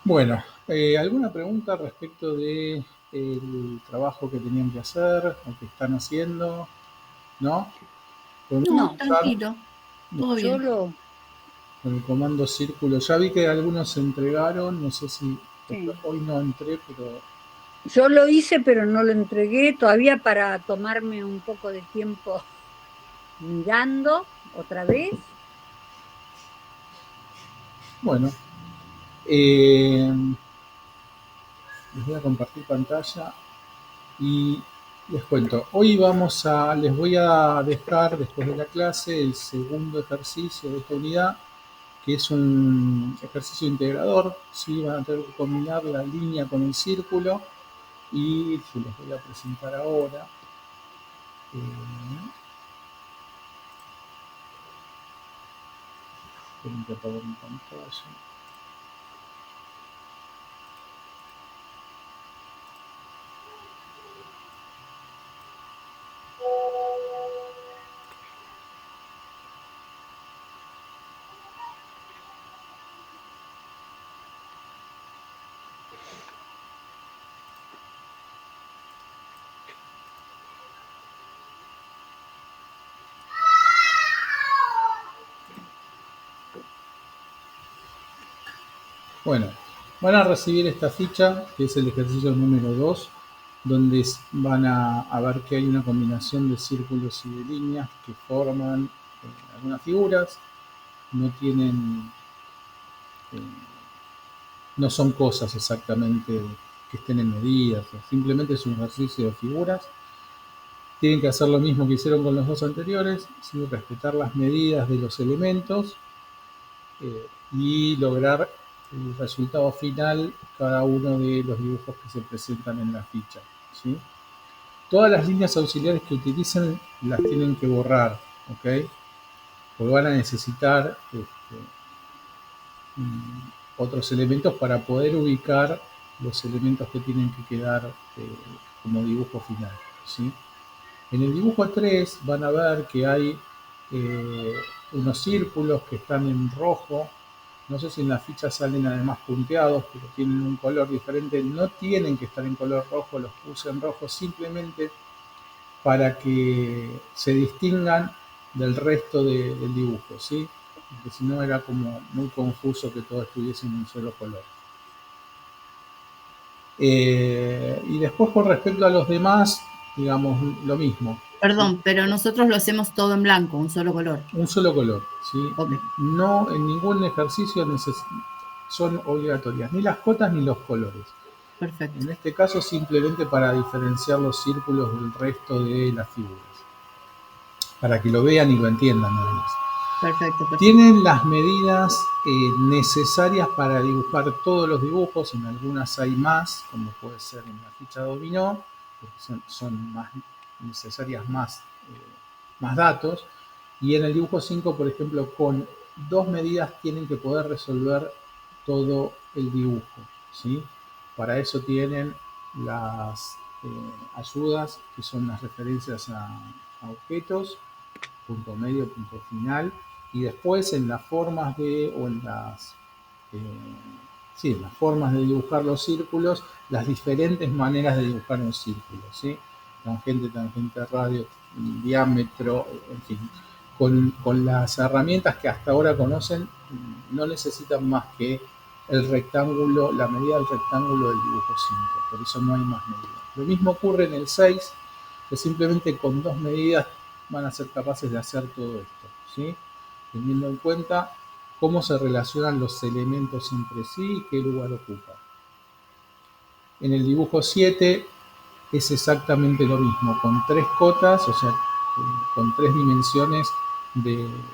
Bueno, ¿alguna pregunta respecto de el trabajo que tenían que hacer o que están haciendo? ¿No? Podemos No, No, empezar tranquilo, todo yo bien. lo, con el comando círculo. Ya vi que algunos se entregaron, no sé si, porque sí. hoy no entré, pero Yo lo hice, pero no lo entregué todavía para tomarme un poco de tiempo mirando otra vez. bueno, eh, les voy a compartir pantalla y les cuento. Les voy a dejar después de la clase el segundo ejercicio de esta unidad, que es un ejercicio integrador, ¿sí? Van a tener que combinar la línea con el círculo y se los voy a presentar ahora. Eh, Esperen que apague mi pantalla. Bueno, van a recibir esta ficha, que es el ejercicio número 2, donde van a ver que hay una combinación de círculos y de líneas que forman algunas figuras. No tienen, eh, no son cosas exactamente que estén en medidas, simplemente es un ejercicio de figuras. Tienen que hacer lo mismo que hicieron con los dos anteriores, ¿sí? Respetar las medidas de los elementos y lograr el resultado final cada uno de los dibujos que se presentan en la ficha, ¿sí? Todas las líneas auxiliares que utilicen las tienen que borrar, ¿ok? Porque van a necesitar otros elementos para poder ubicar los elementos que tienen que quedar como dibujo final, ¿sí? En el dibujo 3 van a ver que hay eh, unos círculos que están en rojo. No sé si en la ficha salen además punteados, pero tienen un color diferente. No tienen que estar en color rojo, los puse en rojo simplemente para que se distingan del resto del dibujo, ¿sí? Porque si no era como muy confuso que todo estuviese en un solo color. Y después con respecto a los demás, digamos lo mismo, ¿sí? Perdón, pero nosotros lo hacemos todo en blanco, un solo color. Un solo color, ¿sí? Ok, No en ningún ejercicio son obligatorias ni las cotas ni los colores. perfecto, En este caso simplemente para diferenciar los círculos del resto de las figuras, para que lo vean y lo entiendan nada más. perfecto, perfecto. Tienen las medidas necesarias para dibujar todos los dibujos, en algunas hay más, como puede ser en la ficha dominó, porque son más necesarias más datos, y en el dibujo 5, por ejemplo, con dos medidas tienen que poder resolver todo el dibujo, ¿sí? Para eso tienen las ayudas, que son las referencias a objetos, punto medio, punto final, y después en las formas o eh, sí, en las formas de dibujar los círculos, las diferentes maneras de dibujar un círculo, ¿sí? Tangente, tangente, radio, diámetro, en fin. Con las herramientas que hasta ahora conocen, no necesitan más que el rectángulo, la medida del rectángulo del dibujo 5, por eso no hay más medidas. Lo mismo ocurre en el 6, que simplemente con dos medidas van a ser capaces de hacer todo esto, ¿sí? Teniendo en cuenta cómo se relacionan los elementos entre sí y qué lugar ocupan. En el dibujo 7 es exactamente lo mismo, con tres cotas, o sea, con tres dimensiones de,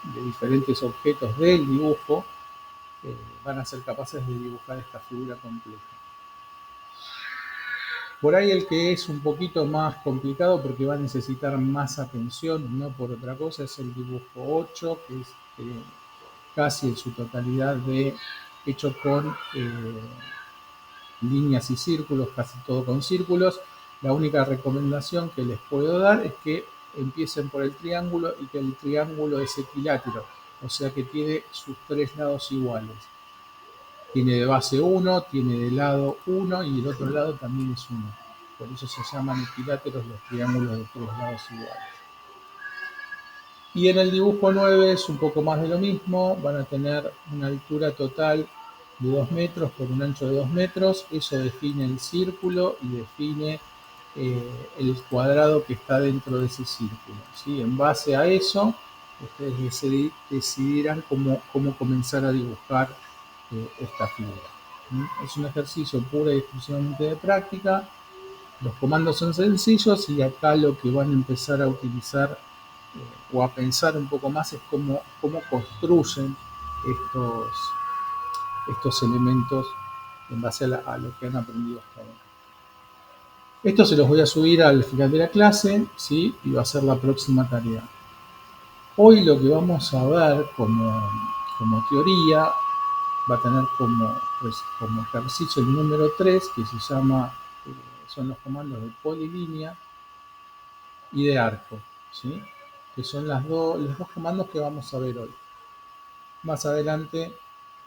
de diferentes objetos del dibujo, van a ser capaces de dibujar esta figura compleja. Por ahí el que es un poquito más complicado porque va a necesitar más atención, no por otra cosa, es el dibujo 8, que es casi en su totalidad hecho con líneas y círculos, casi todo con círculos. La única recomendación que les puedo dar es que empiecen por el triángulo y que el triángulo es equilátero, o sea que tiene sus tres lados iguales. tiene de base 1, tiene de lado 1 y el otro lado también es 1. Por eso se llaman equiláteros los triángulos de 3 lados iguales. Y en el dibujo 9 es un poco más de lo mismo, van a tener una altura total de 2 metros por un ancho de 2 metros, eso define el círculo y define el cuadrado que está dentro de ese círculo, ¿sí? En base a eso, ustedes decidirán cómo comenzar a dibujar esta figura. Es un ejercicio pura y exclusivamente de práctica, los comandos son sencillos y acá lo que van a empezar a utilizar o a pensar un poco más es cómo construyen estos elementos en base a lo que han aprendido hasta ahora. Esto se los voy a subir al final de la clase, ¿sí? Y va a ser la próxima tarea. Hoy lo que vamos a ver como teoría va a tener como ejercicio el número 3, que se llama, son los comandos de polilínea y de arco, ¿sí? Que son los dos comandos que vamos a ver hoy. Más adelante,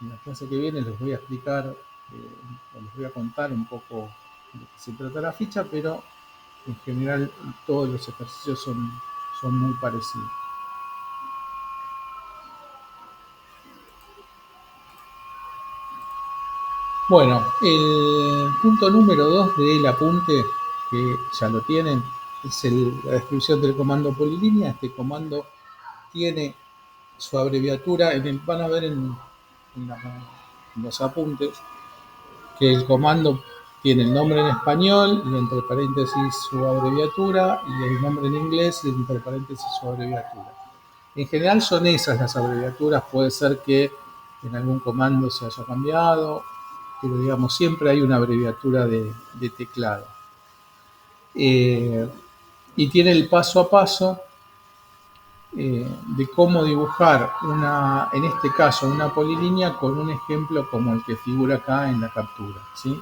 en la clase que viene, les voy a explicar, o les voy a contar un poco de qué se trata la ficha, pero en general todos los ejercicios son muy parecidos. Bueno, el punto número 2 del apunte, que ya lo tienen, es la descripción del comando polilínea. Este comando tiene su abreviatura, van a ver en los apuntes que el comando tiene el nombre en español y entre paréntesis su abreviatura, y el nombre en inglés y entre paréntesis su abreviatura. En general son esas las abreviaturas, puede ser que en algún comando se haya cambiado, pero digamos siempre hay una abreviatura de teclado. Y tiene el paso a paso de cómo dibujar en este caso, una polilínea con un ejemplo como el que figura acá en la captura, ¿sí?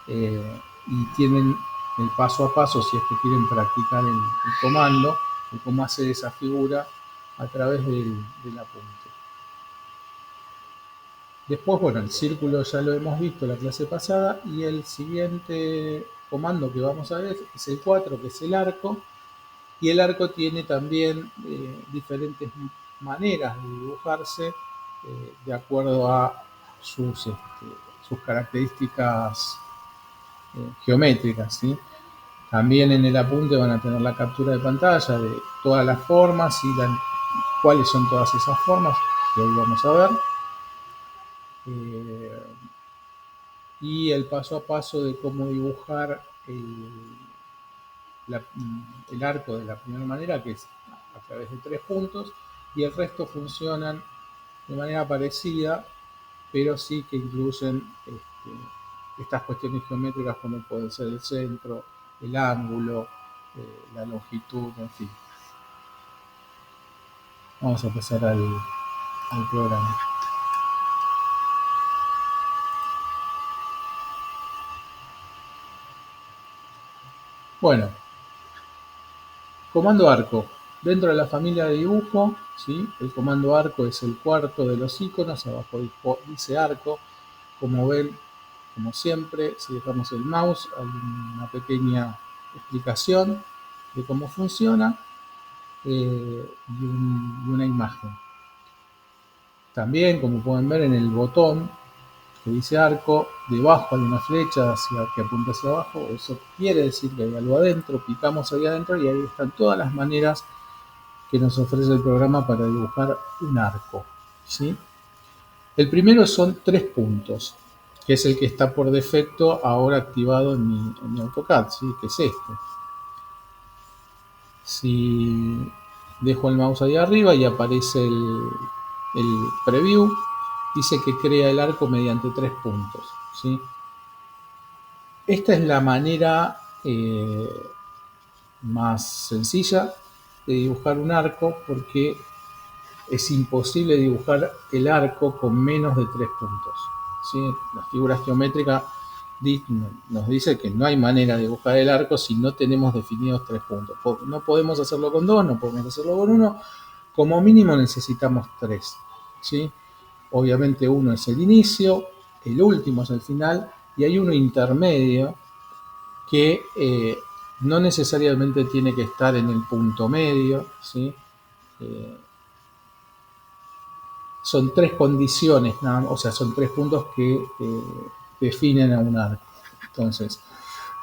Y tienen el paso a paso, si es que quieren practicar el comando, de cómo hacer esa figura a través del apunte. Después, bueno, el círculo ya lo hemos visto la clase pasada, y el siguiente comando que vamos a ver es el 4, que es el arco. Y el arco tiene también diferentes maneras de dibujarse de acuerdo a sus características geométricas, ¿sí? También en el apunte van a tener la captura de pantalla de todas las formas y cuáles son todas esas formas que hoy vamos a ver. Y el paso a paso de cómo dibujar el arco de la primera manera, que es a través de 3 puntos, y el resto funcionan de manera parecida, pero sí que incluyen estas cuestiones geométricas como puede ser el centro, el ángulo, la longitud, en fin. Vamos a pasar al programa. Bueno, comando arco. Dentro de la familia de dibujo, ¿sí? El comando arco es el cuarto de los iconos, abajo dice arco. Como ven, como siempre, si dejamos el mouse, hay una pequeña explicación de cómo funciona y una imagen. También, como pueden ver en el botón que dice arco, debajo hay una flecha que apunta hacia abajo. Eso quiere decir que hay algo adentro. Picamos ahí adentro y ahí están todas las maneras que nos ofrece el programa para dibujar un arco, ¿sí? El primero son 3 puntos, que es el que está por defecto ahora activado en mi AutoCAD, ¿sí? Que es este. Si dejo el mouse ahí arriba y aparece el preview, dice que crea el arco mediante 3 puntos, ¿sí? Esta es la manera más sencilla de dibujar un arco, porque es imposible dibujar el arco con menos de 3 puntos, ¿sí? La figura geométrica nos dice que no hay manera de dibujar el arco si no tenemos definidos 3 puntos. No podemos hacerlo con 2, no podemos hacerlo con 1. Como mínimo necesitamos 3, ¿sí? Obviamente 1 es el inicio, el último es el final, y hay uno intermedio que no necesariamente tiene que estar en el punto medio, ¿sí? Son 3 condiciones, o sea, son 3 puntos que definen a un arco. Entonces,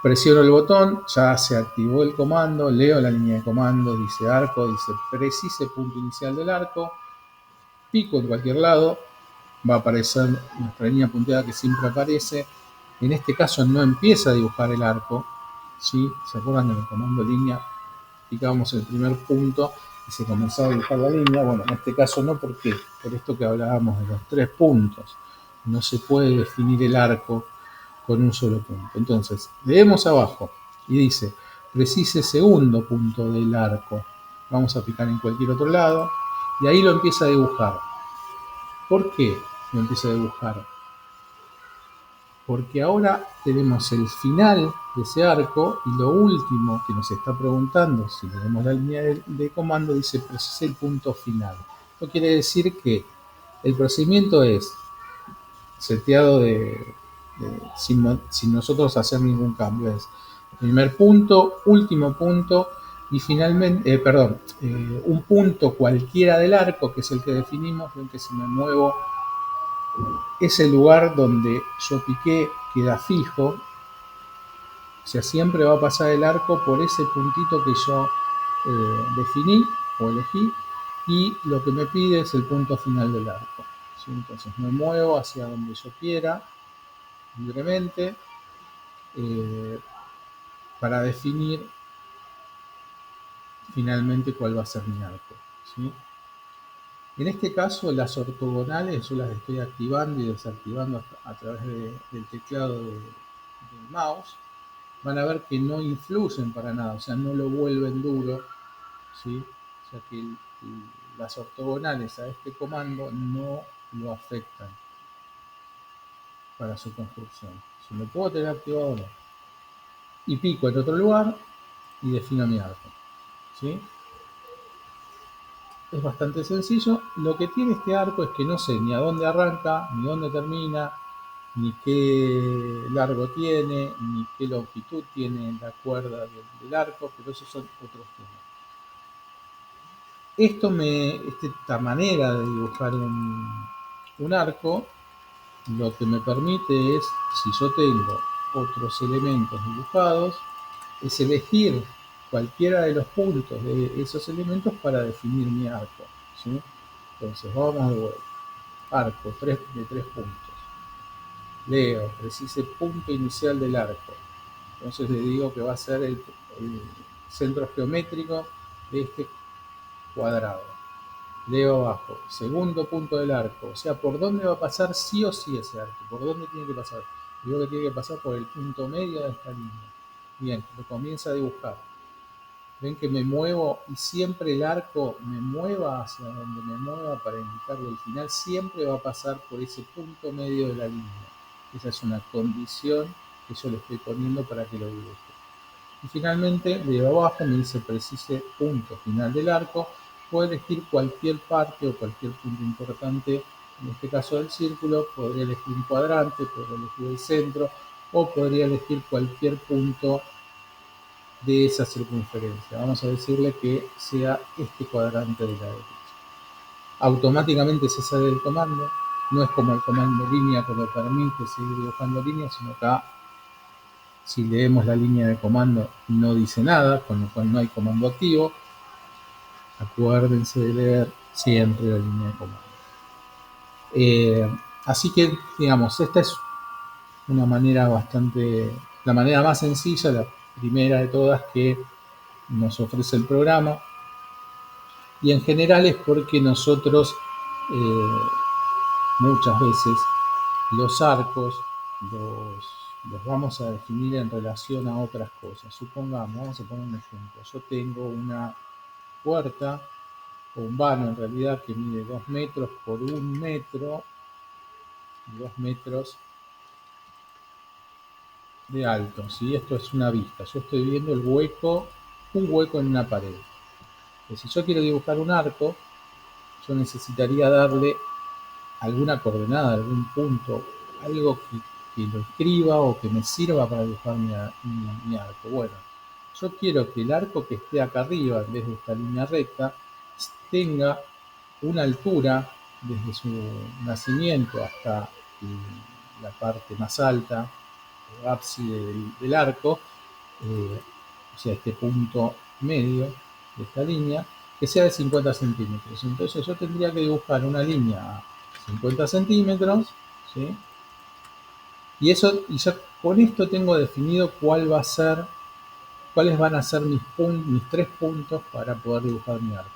presiono el botón, ya se activó el comando, leo la línea de comando, dice arco, dice precise punto inicial del arco, pico en cualquier lado, va a aparecer nuestra línea punteada que siempre aparece. En este caso no empieza a dibujar el arco, ¿sí? ¿Se acuerdan del comando línea? Picábamos el primer punto y se comenzaba a dibujar la línea. Bueno, en este caso no, ¿por qué? Por esto que hablábamos de los 3 puntos. No se puede definir el arco con un solo punto. Entonces, leemos abajo y dice, precise segundo punto del arco. Vamos a picar en cualquier otro lado y ahí lo empieza a dibujar. ¿Por qué lo empieza a dibujar? Porque ahora tenemos el final de ese arco y lo último que nos está preguntando, si leemos la línea de comando, dice precise el punto final. Esto quiere decir que el procedimiento es seteado sin nosotros hacer ningún cambio. Es primer punto, último punto y finalmente, un punto cualquiera del arco, que es el que definimos. Ven que si me muevo, ese lugar donde yo piqué queda fijo. O sea, siempre va a pasar el arco por ese puntito que yo definí o elegí, y lo que me pide es el punto final del arco, ¿sí? Entonces me muevo hacia donde yo quiera libremente para definir finalmente cuál va a ser mi arco, ¿sí? En este caso, las ortogonales yo las estoy activando y desactivando a través del teclado del mouse. Van a ver que no influyen para nada, o sea, no lo vuelven duro, ¿sí? O sea que las ortogonales a este comando no lo afectan para su construcción. Si lo puedo tener activado o no. Y pico en otro lugar y defino mi arco, ¿sí? Es bastante sencillo. Lo que tiene este arco es que no sé ni a dónde arranca, ni dónde termina, ni qué largo tiene, ni qué longitud tiene la cuerda del arco, pero esos son otros temas. Esta manera de dibujar un arco, lo que me permite es, si yo tengo otros elementos dibujados, es elegir cualquiera de los puntos de esos elementos para definir mi arco, ¿sí? Entonces vamos de vuelta. Arco de 3 puntos. Leo, precise punto inicial del arco. Entonces le digo que va a ser el centro geométrico de este cuadrado. Leo abajo, segundo punto del arco. O sea, ¿por dónde va a pasar sí o sí ese arco? ¿Por dónde tiene que pasar? Digo que tiene que pasar por el punto medio de esta línea. Bien, lo comienza a dibujar. Ven que me muevo y siempre el arco me mueva hacia donde me mueva para indicarle el final, siempre va a pasar por ese punto medio de la línea. Esa es una condición que yo le estoy poniendo para que lo dibuje. Y finalmente, de abajo me dice precise punto final del arco. Puedo elegir cualquier parte o cualquier punto importante, en este caso del círculo. Podría elegir un cuadrante, podría elegir el centro, o podría elegir cualquier punto de esa circunferencia. Vamos a decirle que sea este cuadrante de la derecha. Automáticamente se sale del comando. No es como el comando línea que lo permite seguir dibujando líneas, sino acá, si leemos la línea de comando, no dice nada, con lo cual no hay comando activo. Acuérdense de leer siempre la línea de comando. Así que, digamos, esta es una manera la manera más sencilla, la primera de todas que nos ofrece el programa. Y en general es porque nosotros muchas veces los arcos los vamos a definir en relación a otras cosas. Supongamos, vamos a poner un ejemplo. Yo tengo una puerta o un vano en realidad que mide 2 metros por 1 metro, 2 metros de alto, ¿sí? Esto es una vista. Yo estoy viendo un hueco en una pared. Pues si yo quiero dibujar un arco, yo necesitaría darle alguna coordenada, algún punto algo que lo escriba o que me sirva para dibujar mi arco. Bueno, yo quiero que el arco que esté acá arriba, en vez de esta línea recta, tenga una altura desde su nacimiento hasta la parte más alta, el ábside del arco, o sea, este punto medio de esta línea, que sea de 50 centímetros. Entonces yo tendría que dibujar una línea a 50 centímetros, ¿sí? Y ya con esto tengo definido cuáles van a ser mis 3 puntos para poder dibujar mi arco.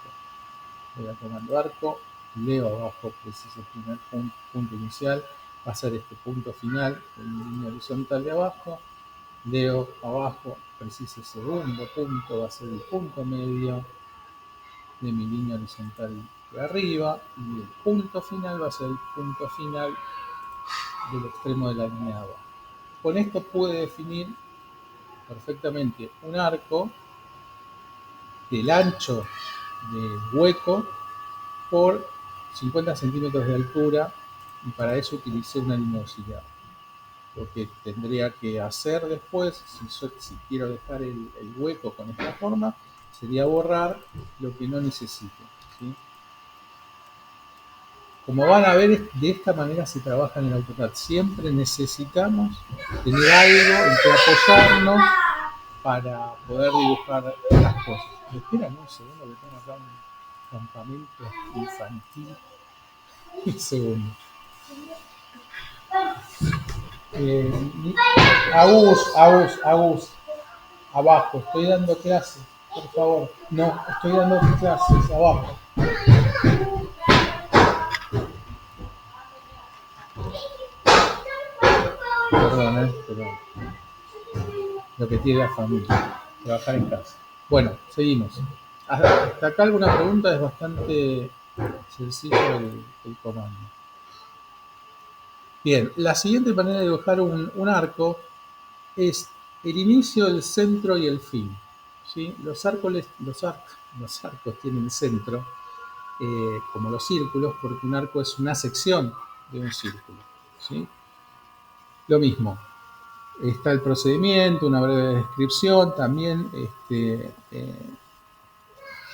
Voy a comando arco, leo abajo, preciso el primer punto inicial, va a ser este punto final en línea horizontal de abajo, leo abajo, preciso el segundo punto, va a ser el punto medio de mi línea horizontal de arriba, y el punto final va a ser el punto final del extremo de la línea de abajo. Con esto pude definir perfectamente un arco del ancho del hueco por 50 centímetros de altura, y para eso utilicé una línea auxiliar. Lo que tendría que hacer después, si quiero dejar el hueco con esta forma, sería borrar lo que no necesito, ¿sí? Como van a ver, de esta manera se trabaja en el AutoCAD. Siempre necesitamos tener algo en que apoyarnos para poder dibujar las cosas. Esperan un segundo que tengo acá un campamento infantil. Un segundo. Agus, abajo, estoy dando clases, por favor. No, estoy dando clases, abajo. Perdón, perdón. Lo que tiene la familia, trabajar en casa. Bueno, seguimos. Hasta acá alguna pregunta, es bastante sencillo el comando. Bien, la siguiente manera de dibujar un arco es el inicio, el centro y el fin, ¿sí? Los arcos tienen centro, como los círculos, porque un arco es una sección de un círculo, ¿sí? Lo mismo, está el procedimiento, una breve descripción, también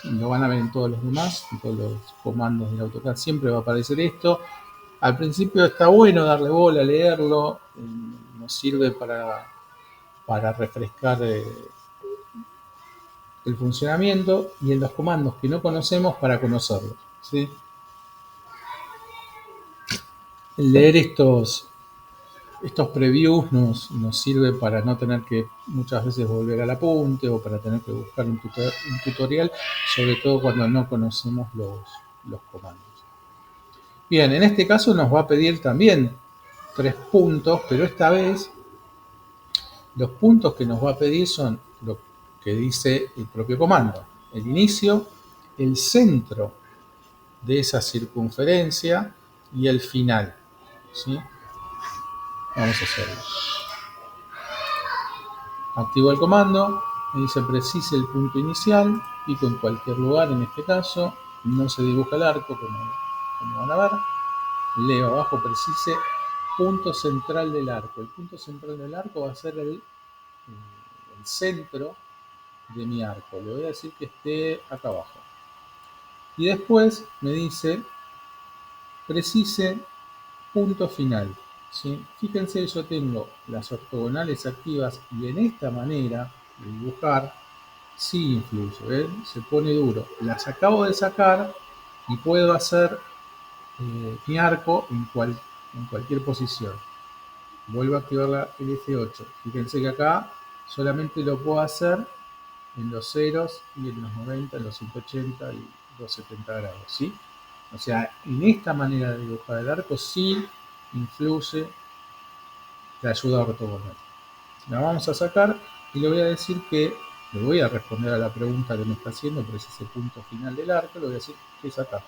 lo van a ver en todos los demás, en todos los comandos del AutoCAD siempre va a aparecer esto. Al principio está bueno darle bola, leerlo, nos sirve para refrescar el funcionamiento, y en los comandos que no conocemos para conocerlos, ¿sí? El leer estos previews nos sirve para no tener que muchas veces volver al apunte o para tener que buscar un tutorial, sobre todo cuando no conocemos los comandos. Bien, en este caso nos va a pedir también 3 puntos, pero esta vez los puntos que nos va a pedir son lo que dice el propio comando: el inicio, el centro de esa circunferencia y el final, ¿sí? Vamos a hacerlo. Activo el comando, me dice precise el punto inicial, pico en cualquier lugar, en este caso no se dibuja el arco como van a ver. Leo abajo, precise punto central del arco. El punto central del arco va a ser el centro de mi arco. Le voy a decir que esté acá abajo. Y después me dice precise punto final, ¿sí? Fíjense, yo tengo las ortogonales activas y en esta manera de dibujar sí influye, ¿ven? Se pone duro. Las acabo de sacar y puedo hacer mi arco en cualquier posición. Vuelvo a activar el F8. Fíjense que acá solamente lo puedo hacer en los ceros y en los 90, en los 180 y los 70 grados, ¿sí? O sea, en esta manera de dibujar el arco sí influye la ayuda ortogonal. La vamos a sacar y le voy a decir que le voy a responder a la pregunta que me está haciendo, pero es ese punto final del arco, le voy a decir que es acá,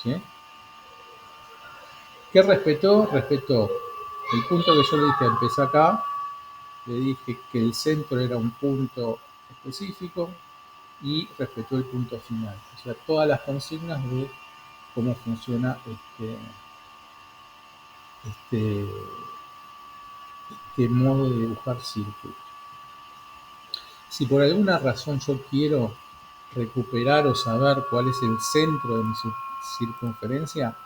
¿sí? ¿Qué respetó? Respetó el punto que yo le dije, empecé acá, le dije que el centro era un punto específico y respetó el punto final. O sea, todas las consignas de cómo funciona qué modo de dibujar círculos. Si por alguna razón yo quiero recuperar o saber cuál es el centro de mi circunferencia,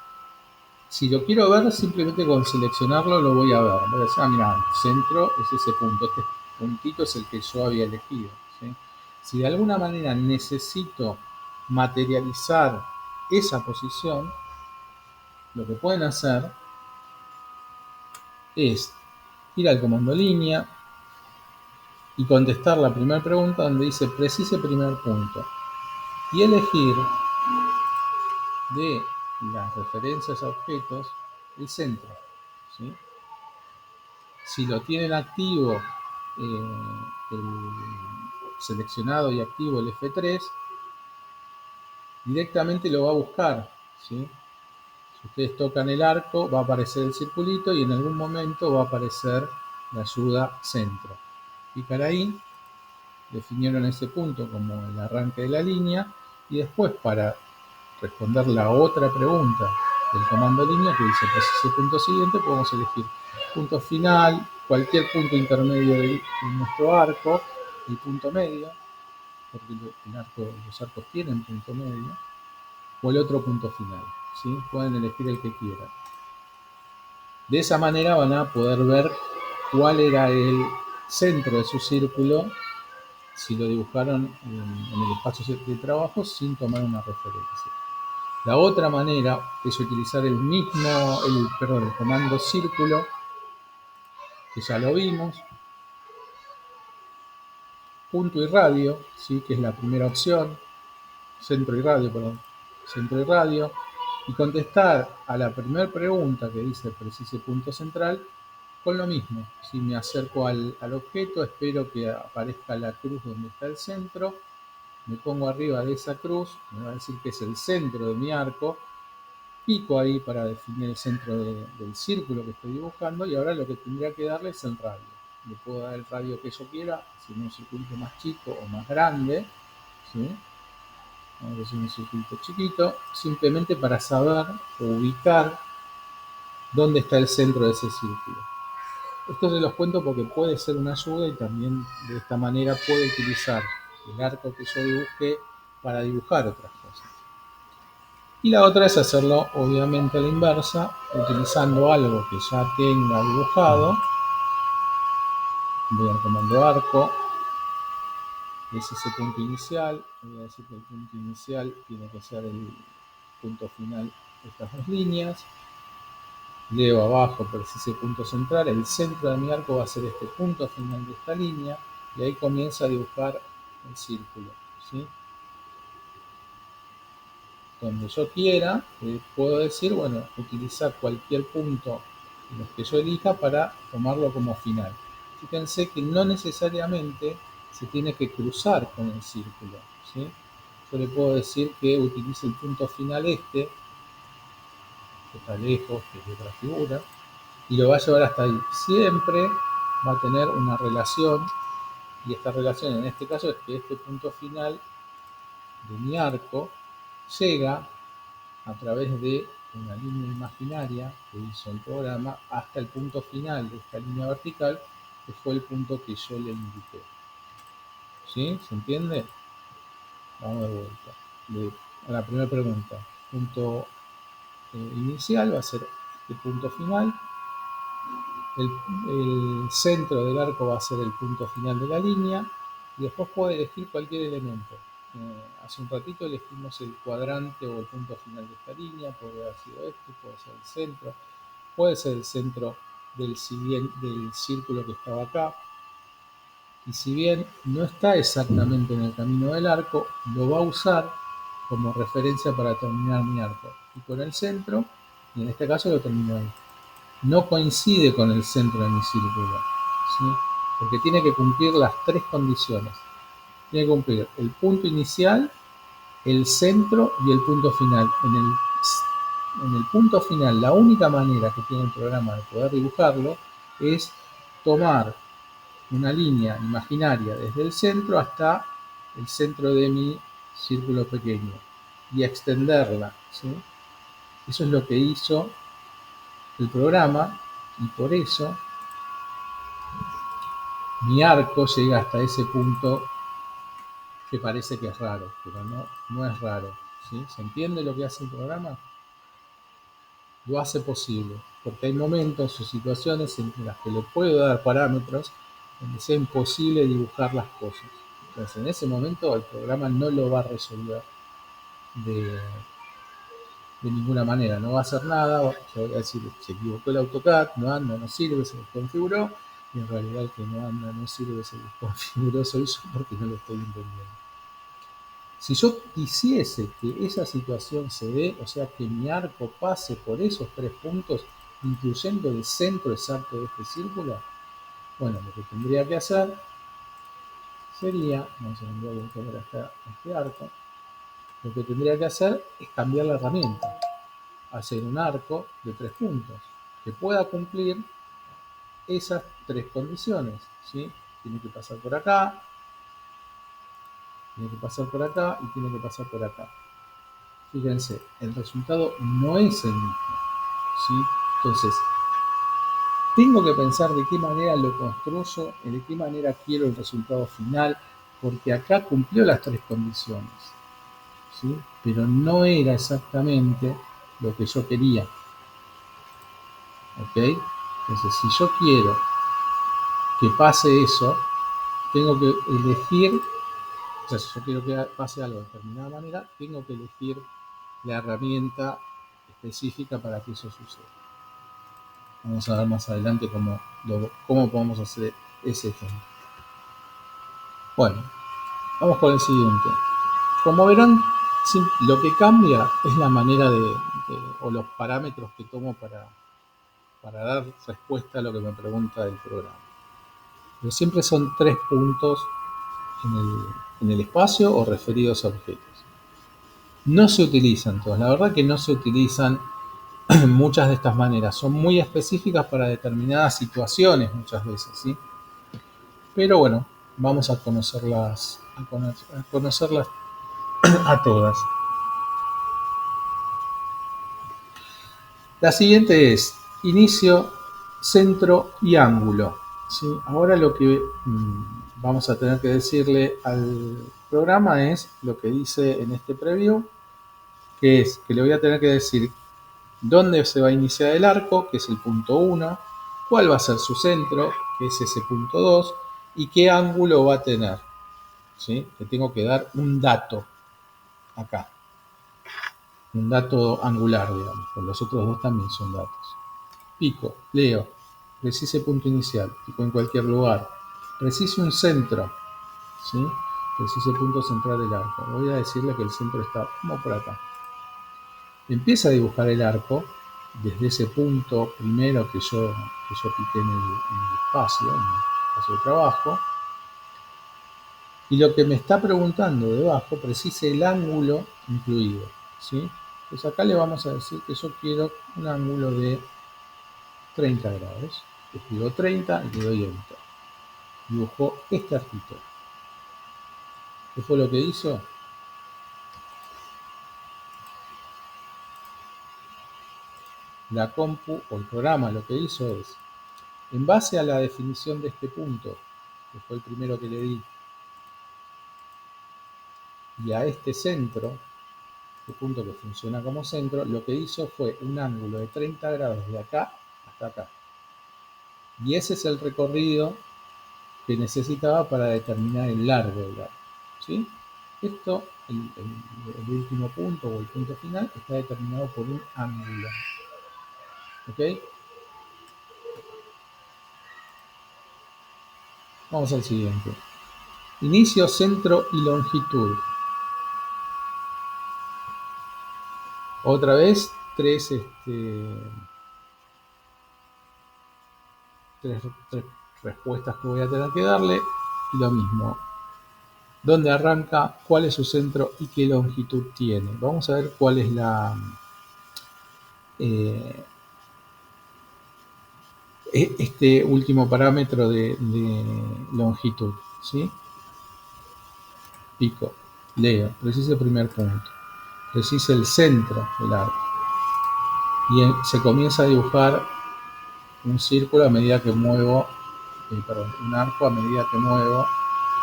si lo quiero ver, simplemente con seleccionarlo lo voy a ver. Voy a decir, mira, el centro es ese punto, este puntito es el que yo había elegido, ¿sí? Si de alguna manera necesito materializar esa posición, lo que pueden hacer es ir al comando línea y contestar la primera pregunta donde dice precise primer punto y elegir de las referencias a objetos el centro, ¿sí? Si lo tienen activo, el seleccionado y activo el F3, directamente lo va a buscar, ¿sí? Si ustedes tocan el arco, va a aparecer el circulito y en algún momento va a aparecer la ayuda centro. Picar ahí, definieron ese punto como el arranque de la línea y después para responder la otra pregunta del comando línea que dice precise punto siguiente, podemos elegir punto final, cualquier punto intermedio de nuestro arco y punto medio, porque los arcos tienen punto medio, o el otro punto final, ¿sí? Pueden elegir el que quieran. De esa manera van a poder ver cuál era el centro de su círculo si lo dibujaron en el espacio de trabajo sin tomar una referencia. La otra manera es utilizar el comando círculo, que ya lo vimos, punto y radio, ¿sí? Que es la primera opción, centro y radio, y contestar a la primera pregunta que dice precise punto central con lo mismo. Si me acerco al objeto, espero que aparezca la cruz donde está el centro, me pongo arriba de esa cruz, me va a decir que es el centro de mi arco, pico ahí para definir el centro del círculo que estoy dibujando y ahora lo que tendría que darle es el radio. Le puedo dar el radio que yo quiera, si es un circuito más chico o más grande, ¿sí? Vamos a hacer un circuito chiquito, simplemente para saber o ubicar dónde está el centro de ese círculo. Esto se los cuento porque puede ser una ayuda y también de esta manera puedo utilizar el arco que yo dibujé para dibujar otras cosas. Y la otra es hacerlo obviamente a la inversa, utilizando algo que ya tenga dibujado. Voy al comando arco, es ese punto inicial, voy a decir que el punto inicial tiene que ser el punto final de estas dos líneas. Leo abajo, precise punto central, el centro de mi arco va a ser este punto final de esta línea y ahí comienza a dibujar el círculo, ¿sí? Donde yo quiera, puedo decir, bueno, utilizar cualquier punto de los que yo elija para tomarlo como final. Fíjense que no necesariamente se tiene que cruzar con el círculo, ¿sí? Yo le puedo decir que utilice el punto final que está lejos, que es de otra figura, y lo va a llevar hasta ahí. Siempre va a tener una relación, y esta relación en este caso es que este punto final de mi arco llega a través de una línea imaginaria que hizo el programa hasta el punto final de esta línea vertical, que fue el punto que yo le indiqué. ¿Sí? ¿Se entiende? Vamos de vuelta. A la primera pregunta. Punto inicial va a ser el punto final. El centro del arco va a ser el punto final de la línea. Y después puede elegir cualquier elemento. Hace un ratito elegimos el cuadrante o el punto final de esta línea, puede haber sido este, puede ser el centro, puede ser el centro del círculo que estaba acá. Y si bien no está exactamente en el camino del arco, lo va a usar como referencia para terminar mi arco. Y con el centro, y en este caso lo termino ahí. No coincide con el centro de mi círculo, ¿sí? Porque tiene que cumplir las tres condiciones. Tiene que cumplir el punto inicial, el centro y el punto final. En el punto final, la única manera que tiene el programa de poder dibujarlo es tomar una línea imaginaria desde el centro hasta el centro de mi círculo pequeño y extenderla, ¿sí? Eso es lo que hizo el programa y por eso mi arco llega hasta ese punto que parece que es raro, pero no es raro, ¿sí? ¿Se entiende lo que hace el programa? Lo hace posible, porque hay momentos o situaciones en las que le puedo dar parámetros donde sea imposible dibujar las cosas. Entonces, en ese momento el programa no lo va a resolver de, de ninguna manera, no va a hacer nada. Yo voy a decir, se equivocó el AutoCAD, no anda, no sirve, se desconfiguró, y en realidad el que no anda, no sirve, se desconfiguró soy yo porque no lo estoy entendiendo. Si yo quisiese que esa situación se dé, o sea, que mi arco pase por esos 3 puntos, incluyendo el centro exacto de este círculo, bueno, lo que tendría que hacer sería, vamos a cambiar de color hasta este arco, lo que tendría que hacer es cambiar la herramienta, hacer un arco de 3 puntos, que pueda cumplir esas 3 condiciones, ¿sí? Tiene que pasar por acá, tiene que pasar por acá y tiene que pasar por acá. Fíjense, el resultado no es el mismo, ¿sí? Entonces, tengo que pensar de qué manera lo construyo, de qué manera quiero el resultado final, porque acá cumplió las 3 condiciones, ¿sí? Pero no era exactamente lo que yo quería, ¿ok? Entonces, si yo quiero que pase eso, tengo que elegir, o sea, si yo quiero que pase algo de determinada manera, tengo que elegir la herramienta específica para que eso suceda. Vamos a ver más adelante cómo podemos hacer ese ejemplo. Bueno, vamos con el siguiente. Como verán, lo que cambia es la manera o los parámetros que tomo para dar respuesta a lo que me pregunta el programa. Pero siempre son 3 puntos en el espacio o referidos a objetos. No se utilizan todos, la verdad que no se utilizan muchas de estas maneras, son muy específicas para determinadas situaciones muchas veces, ¿sí? Pero bueno, vamos a conocerlas a todas. La siguiente es inicio, centro y ángulo, ¿sí? Ahora lo que vamos a tener que decirle al programa es lo que dice en este preview, que es que le voy a tener que decir dónde se va a iniciar el arco, que es el punto 1, cuál va a ser su centro, que es ese punto 2, y qué ángulo va a tener, ¿sí? Le tengo que dar un dato acá, un dato angular, digamos, pues los otros dos también son datos. Pico, leo, precise punto inicial, pico en cualquier lugar, precise un centro, ¿sí? Precise punto central del arco. Voy a decirle que el centro está como por acá. Empieza a dibujar el arco desde ese punto primero que yo piqué en el espacio de trabajo. Y lo que me está preguntando debajo precise el ángulo incluido, ¿sí? Pues acá le vamos a decir que yo quiero un ángulo de 30 grados. Escribo 30 y le doy enter. Dibujó este arquito. ¿Qué fue lo que hizo? La compu o el programa lo que hizo es, en base a la definición de este punto, que fue el primero que le di, y a este centro, este punto que funciona como centro, lo que hizo fue un ángulo de 30 grados de acá hasta acá. Y ese es el recorrido que necesitaba para determinar el largo del arco, ¿sí? Esto, el último punto o el punto final, está determinado por un ángulo. ¿Ok? Vamos al siguiente. Inicio, centro y longitud. Otra vez, tres respuestas que voy a tener que darle. Y lo mismo. ¿Dónde arranca? ¿Cuál es su centro? ¿Y qué longitud tiene? Vamos a ver cuál es este último parámetro de longitud, ¿sí? Pico, leo, precise el primer punto, precise el centro del arco. y se comienza a dibujar un círculo a medida que muevo, un arco a medida que muevo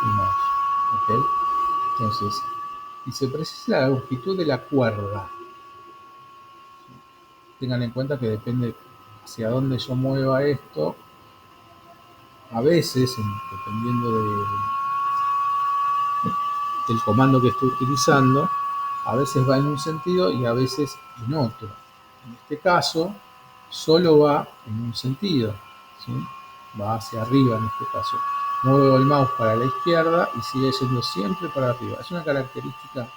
el mouse. ¿Okay? Entonces, y se precisa la longitud de la cuerda. Tengan en cuenta que depende hacia dónde yo mueva esto. A veces, dependiendo del comando que estoy utilizando, a veces va en un sentido y a veces en otro. En este caso, solo va en un sentido, ¿sí? Va hacia arriba en este caso. Muevo el mouse para la izquierda y sigue yendo siempre para arriba. Es una característica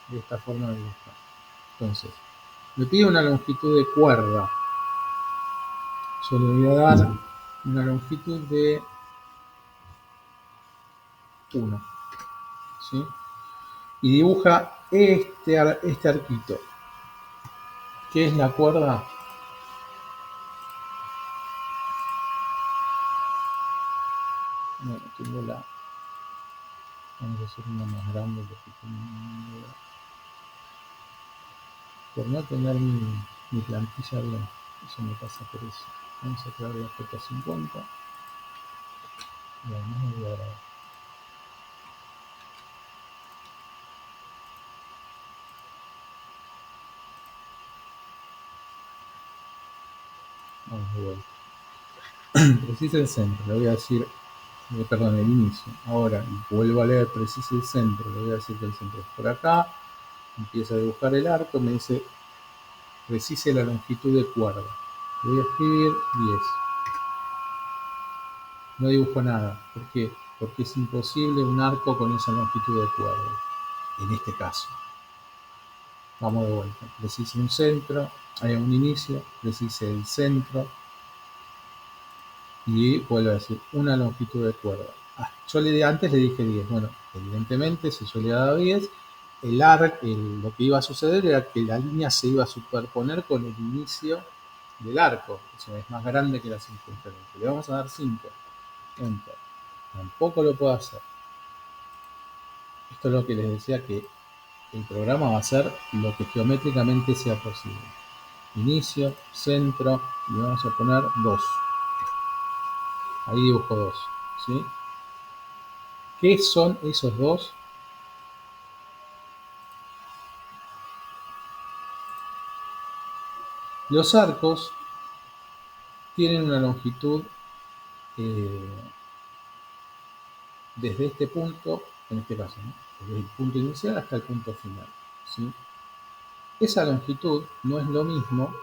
de esta forma de dibujar. Entonces, me pide una longitud de cuerda. Yo le voy a dar una longitud de 1, ¿sí? Y dibuja este arquito. ¿Qué es la cuerda? Bueno, tengo vamos a hacer una más grande porque por no tener mi plantilla bien, eso me pasa por eso. Vamos a crear la J50 y además me voy a grabar. Vamos de vuelta. Precisa el centro, le voy a decir, perdón, el inicio. Ahora vuelvo a leer precisa el centro, le voy a decir que el centro es por acá. Empieza a dibujar el arco, me dice precise la longitud de cuerda. Le voy a escribir 10. No dibujo nada. ¿Por qué? Porque es imposible un arco con esa longitud de cuerda. En este caso. Vamos de vuelta. Precise un centro, hay un inicio, precise el centro y vuelvo a decir una longitud de cuerda. Antes le dije 10. Bueno, evidentemente si yo le daba 10, lo que iba a suceder era que la línea se iba a superponer con el inicio del arco. Eso es más grande que la circunferencia. Le vamos a dar 5. Enter. Tampoco lo puedo hacer. Esto es lo que les decía, que el programa va a hacer lo que geométricamente sea posible. Inicio, centro, y vamos a poner 2. Ahí dibujo 2. ¿Sí? ¿Qué son esos 2? Los arcos tienen una longitud desde este punto, en este caso, ¿no? Desde el punto inicial hasta el punto final. ¿Sí? Esa longitud no es lo mismo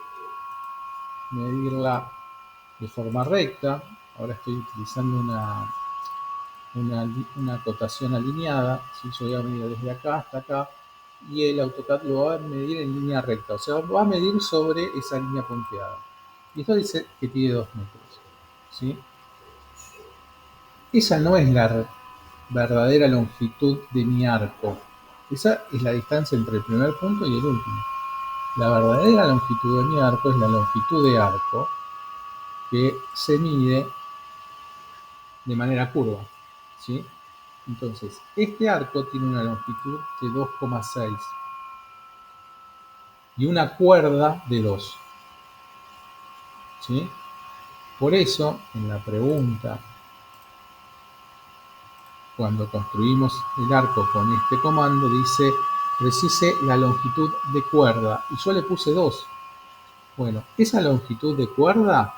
medirla de forma recta. Ahora estoy utilizando una acotación alineada. ¿Sí? Yo voy a medir desde acá hasta acá y el AutoCAD lo va a medir en línea recta, o sea, va a medir sobre esa línea punteada. Y esto dice que tiene 2 metros. ¿Sí? Esa no es la verdadera longitud de mi arco. Esa es la distancia entre el primer punto y el último. La verdadera longitud de mi arco es la longitud de arco que se mide de manera curva. ¿Sí? Entonces, este arco tiene una longitud de 2,6 y una cuerda de 2. ¿Sí? Por eso, en la pregunta, cuando construimos el arco con este comando, dice precise la longitud de cuerda, y yo le puse 2. Bueno, esa longitud de cuerda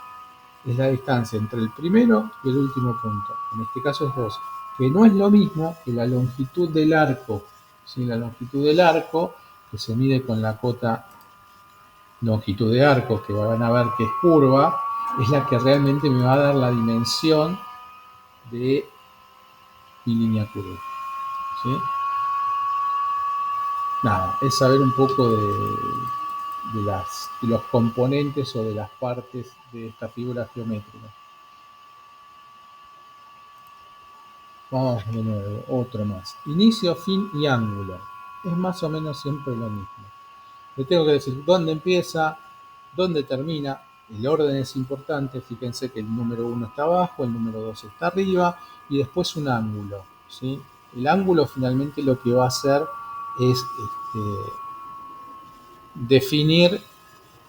es la distancia entre el primero y el último punto. En este caso es 2, que no es lo mismo que la longitud del arco. ¿Sí? La longitud del arco, que se mide con la cota longitud de arco, que van a ver que es curva, es la que realmente me va a dar la dimensión de mi línea curva. ¿Sí? Nada, es saber un poco de los componentes o de las partes de esta figura geométrica. Vamos de nuevo, otro más. Inicio, fin y ángulo. Es más o menos siempre lo mismo. Le tengo que decir dónde empieza, dónde termina. El orden es importante. Fíjense que el número 1 está abajo, el número 2 está arriba y después un ángulo. ¿Sí? El ángulo finalmente lo que va a hacer es definir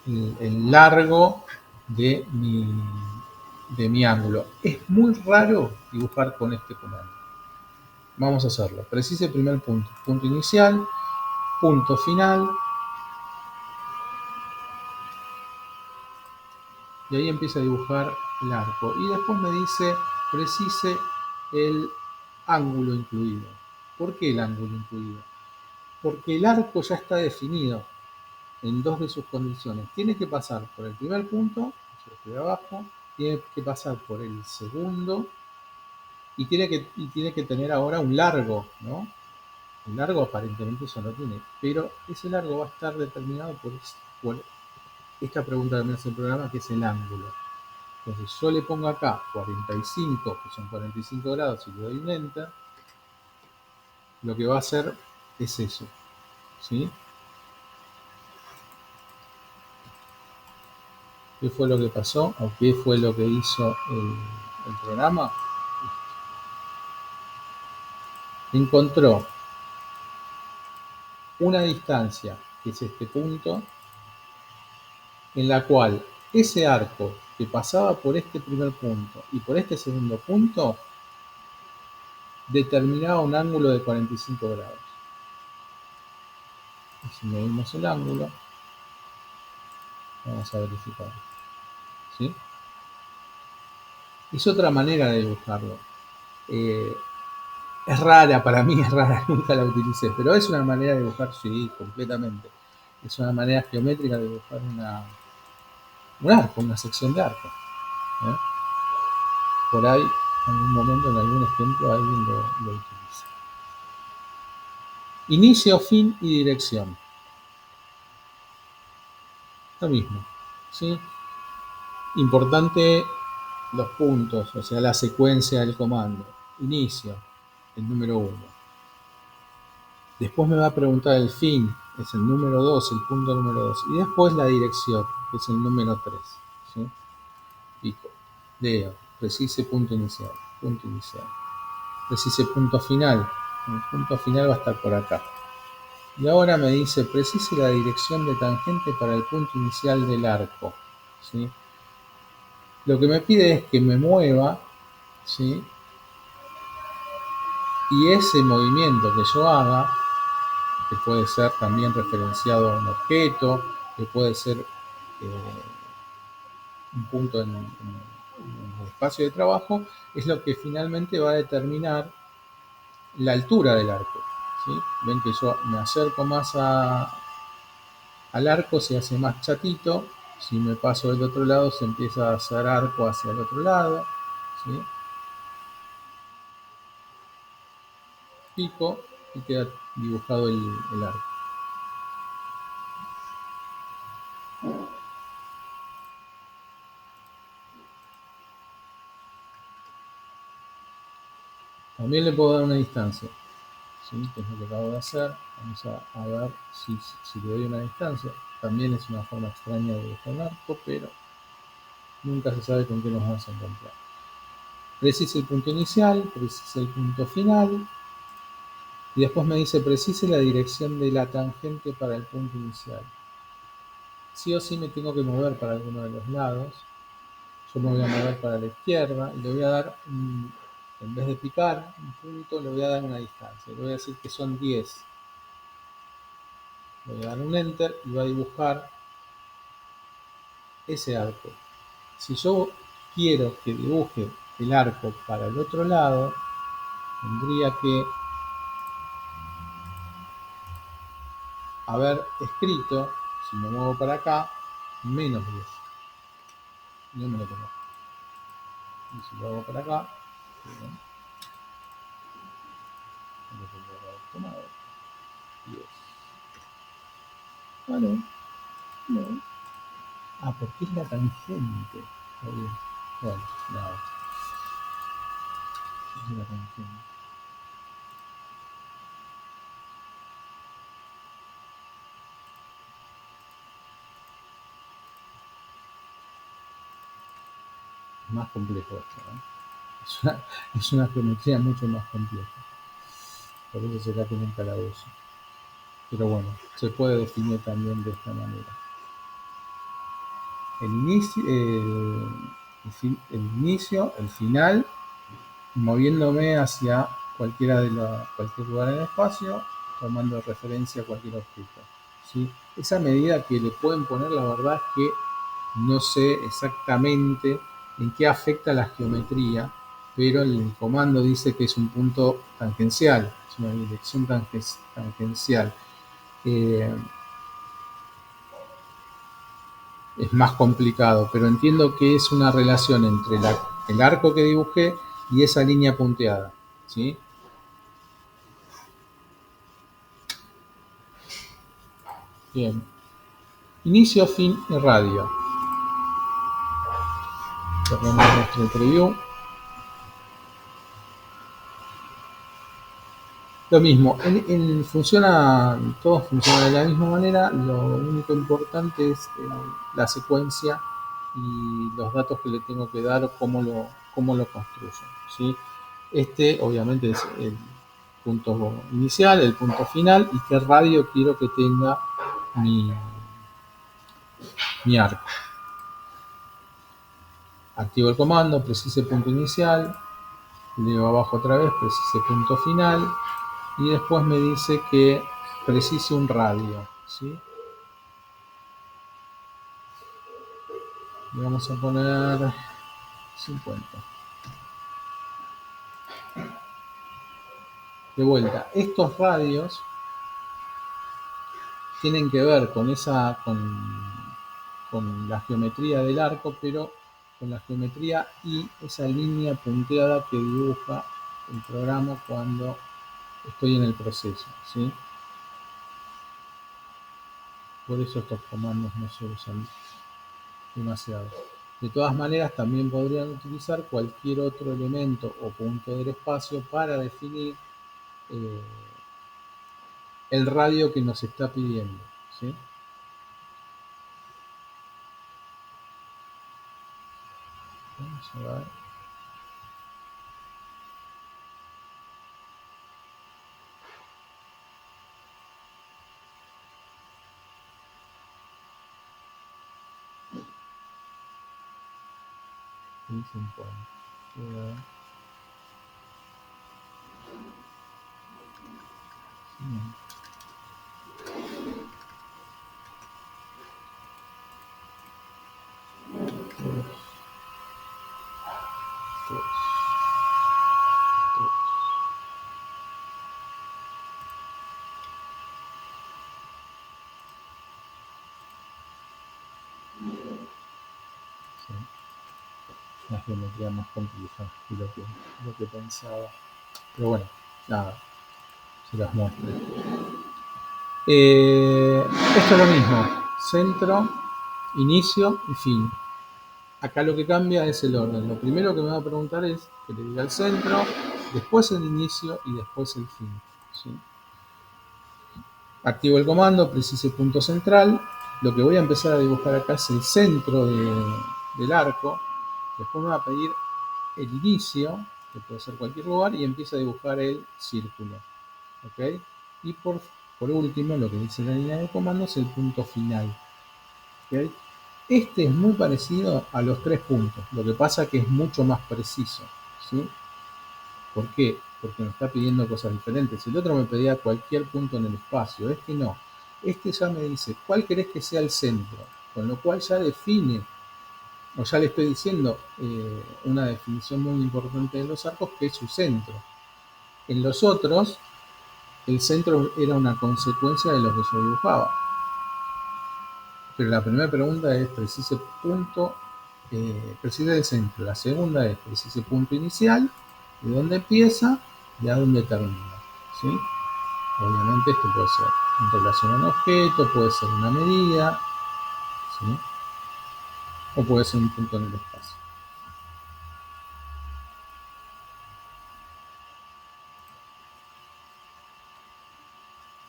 el largo de mi ángulo. Es muy raro dibujar con este comando. Vamos a hacerlo. Precise el primer punto. Punto inicial, punto final. Y ahí empieza a dibujar el arco. Y después me dice, precise el ángulo incluido. ¿Por qué el ángulo incluido? Porque el arco ya está definido en dos de sus condiciones. Tiene que pasar por el primer punto, este de abajo, tiene que pasar por el segundo y tiene que tener ahora un largo, ¿no? El largo aparentemente eso no tiene, pero ese largo va a estar determinado por esta pregunta que me hace el programa, que es el ángulo. Entonces yo le pongo acá 45, que son 45 grados, y le doy un enter, lo que va a hacer es eso, ¿sí? ¿Qué fue lo que pasó? ¿O qué fue lo que hizo el programa? Encontró una distancia, que es este punto, en la cual ese arco que pasaba por este primer punto y por este segundo punto determinaba un ángulo de 45 grados. Y si medimos el ángulo, vamos a verificarlo, ¿sí? Es otra manera de dibujarlo. Es rara, para mí es rara, nunca la utilicé, pero es una manera de dibujar, sí, completamente. Es una manera geométrica de dibujar un arco, una sección de arco, ¿eh? Por ahí, en algún momento, en algún ejemplo, alguien lo utiliza. Inicio, fin y dirección. Lo mismo, ¿sí? Importante los puntos, o sea, la secuencia del comando. Inicio, el número 1. Después me va a preguntar el fin, es el número 2, el punto número 2. Y después la dirección, que es el número 3. ¿Sí? Pico, leo, precise punto inicial, punto inicial. Precise punto final, el punto final va a estar por acá. Y ahora me dice, precise la dirección de tangente para el punto inicial del arco, ¿sí? Lo que me pide es que me mueva, ¿sí? Y ese movimiento que yo haga, que puede ser también referenciado a un objeto, que puede ser un punto en el espacio de trabajo, es lo que finalmente va a determinar la altura del arco, ¿sí? Ven que yo me acerco más al arco, se hace más chatito. Si me paso del otro lado, se empieza a hacer arco hacia el otro lado, ¿sí? Pico y queda dibujado el arco. También le puedo dar una distancia, ¿sí? Que es lo que acabo de hacer. Vamos a ver si le doy una distancia. También es una forma extraña de dibujar un arco, pero nunca se sabe con qué nos vamos a encontrar. Precise el punto inicial, precise el punto final. Y después me dice, precise la dirección de la tangente para el punto inicial. Sí o sí me tengo que mover para alguno de los lados. Yo me voy a mover para la izquierda y le voy a dar, en vez de picar un punto, le voy a dar una distancia. Le voy a decir que son 10. Le voy a dar un enter y va a dibujar ese arco. Si yo quiero que dibuje el arco para el otro lado, tendría que haber escrito, si me muevo para acá, menos 10. No me lo tengo. Y si lo hago para acá, bien, lo tendría que haber tomado. 10. Vale, no. Ah, porque es la tangente. Está bien. Bueno, nada. Es la tangente. Es más complejo esto, ¿no? Es una geometría mucho más compleja. Por eso será que nunca la uso. Pero bueno, se puede definir también de esta manera. el inicio, el final, moviéndome hacia cualquier lugar en el espacio, tomando referencia a cualquier objeto, ¿sí? Esa medida que le pueden poner, la verdad es que no sé exactamente en qué afecta la geometría, pero el comando dice que es un punto tangencial, es una dirección tangencial. Es más complicado, pero entiendo que es una relación entre el arco que dibujé y esa línea punteada, ¿sí? Bien. Inicio, fin y radio. Cerramos nuestro preview. Lo mismo, todos funcionan de la misma manera, lo único importante es la secuencia y los datos que le tengo que dar o cómo lo construyo, ¿sí? Este obviamente es el punto inicial, el punto final y qué radio quiero que tenga mi arco. Activo el comando, precise punto inicial, leo abajo otra vez, precise punto final y después me dice que precise un radio, ¿sí? Le vamos a poner 50. De vuelta, estos radios tienen que ver con la geometría del arco, pero con la geometría y esa línea punteada que dibuja el programa cuando estoy en el proceso, ¿sí? Por eso estos comandos no se usan demasiado. De todas maneras, también podrían utilizar cualquier otro elemento o punto del espacio para definir el radio que nos está pidiendo, ¿sí? Vamos a ver. Dicen cuánto. Una geometría más compleja de lo que pensaba. Pero bueno, nada, se las muestro. Esto es lo mismo, centro, inicio y fin. Acá lo que cambia es el orden. Lo primero que me va a preguntar es que le diga el centro, después el inicio y después el fin, ¿sí? Activo el comando, precise punto central. Lo que voy a empezar a dibujar acá es el centro del arco. Después me va a pedir el inicio, que puede ser cualquier lugar, y empiezo a dibujar el círculo, ¿ok? Y por último, lo que dice la línea de comando es el punto final, ¿ok? Este es muy parecido a los 3 puntos, lo que pasa es que es mucho más preciso, ¿sí? ¿Por qué? Porque me está pidiendo cosas diferentes. El otro me pedía cualquier punto en el espacio, este no. Este ya me dice cuál querés que sea el centro, con lo cual ya define, o ya le estoy diciendo una definición muy importante de los arcos, que es su centro. En los otros, el centro era una consecuencia de lo que yo dibujaba. Pero la primera pregunta es precise punto, precise el centro. La segunda es precise punto inicial, de dónde empieza y a dónde termina, ¿sí? Obviamente esto puede ser en relación a un objeto, puede ser una medida, ¿sí? O puede ser un punto en el espacio.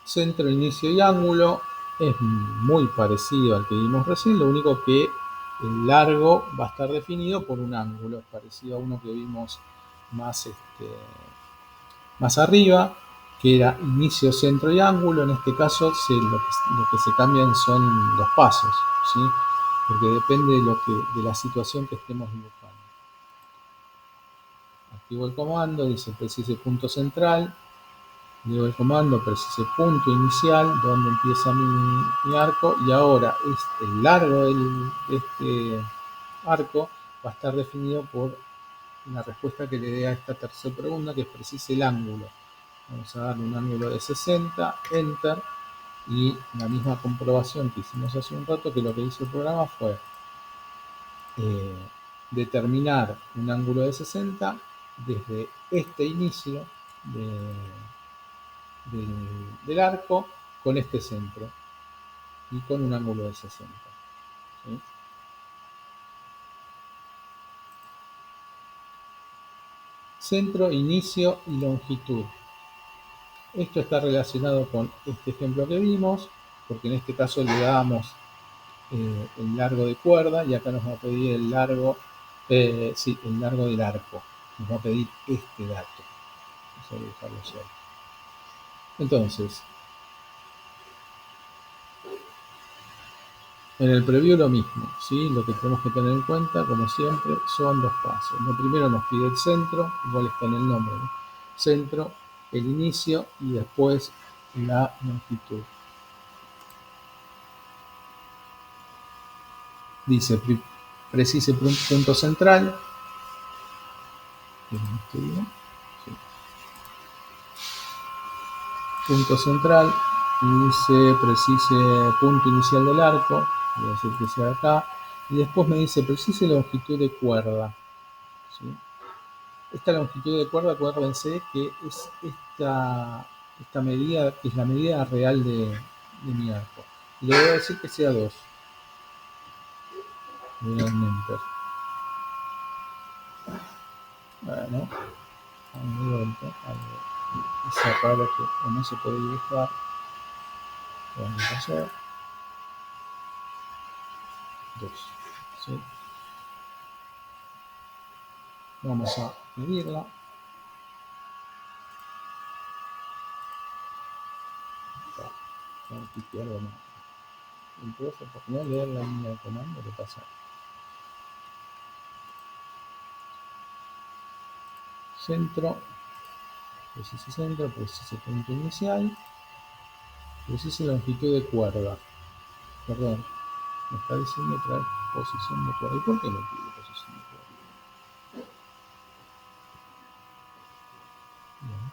Centro, inicio y ángulo es muy parecido al que vimos recién, lo único que el largo va a estar definido por un ángulo, parecido a uno que vimos más arriba, que era inicio, centro y ángulo. En este caso lo que se cambian son los pasos, ¿sí? porque depende de la situación que estemos dibujando. Activo el comando, dice precise punto central, digo el comando precise punto inicial, donde empieza mi arco, y ahora el largo de este arco va a estar definido por la respuesta que le dé a esta tercera pregunta, que es precise el ángulo. Vamos a darle un ángulo de 60, enter, y la misma comprobación que hicimos hace un rato, que lo que hizo el programa fue determinar un ángulo de 60 desde este inicio del arco con este centro y con un ángulo de 60. ¿Sí? Centro, inicio y longitud. Esto está relacionado con este ejemplo que vimos, porque en este caso le damos el largo de cuerda, y acá nos va a pedir el largo, el largo del arco. Nos va a pedir este dato. Vamos a dibujarlo así. Entonces, en el preview lo mismo, ¿sí? Lo que tenemos que tener en cuenta, como siempre, son dos pasos. Lo primero nos pide el centro, igual está en el nombre, ¿no? Centro, el inicio y después la longitud. Dice precise punto central. Sí. Punto central. Y dice precise punto inicial del arco. Voy a decir que sea acá. Y después me dice precise longitud de cuerda. ¿Sí? Esta longitud de cuerda, acuérdense que es esta medida, que es la medida real de mi arco. Y le voy a decir que sea 2. Le doy un enter. Bueno, vamos de vuelta. Esa palabra que no se puede dibujar. Vamos a hacer 2. ¿Sí? Vamos a medirla. Vamos a cliquear algo más. Entonces, por no leer la línea de comando, ¿qué pasa? Centro, precise centro, precise punto inicial, precise longitud de cuerda. Perdón, me está diciendo otra vez posición de cuerda. ¿Y por qué me pide posición de cuerda? Bien,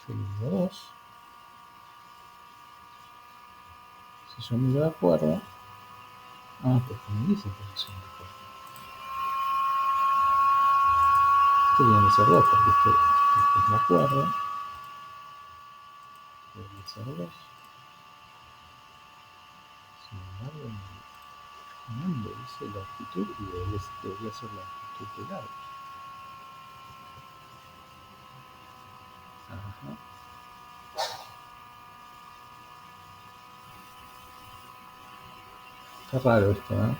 yo le digo 2. Si yo miro la cuerda, porque me dice posición de cuerda. Esto tiene que ser 2, porque esto es la cuerda. Debería ser 2. Sin embargo, el comando dice longitud y debería ser la longitud del arco. Ajá. Está raro esto, ¿eh?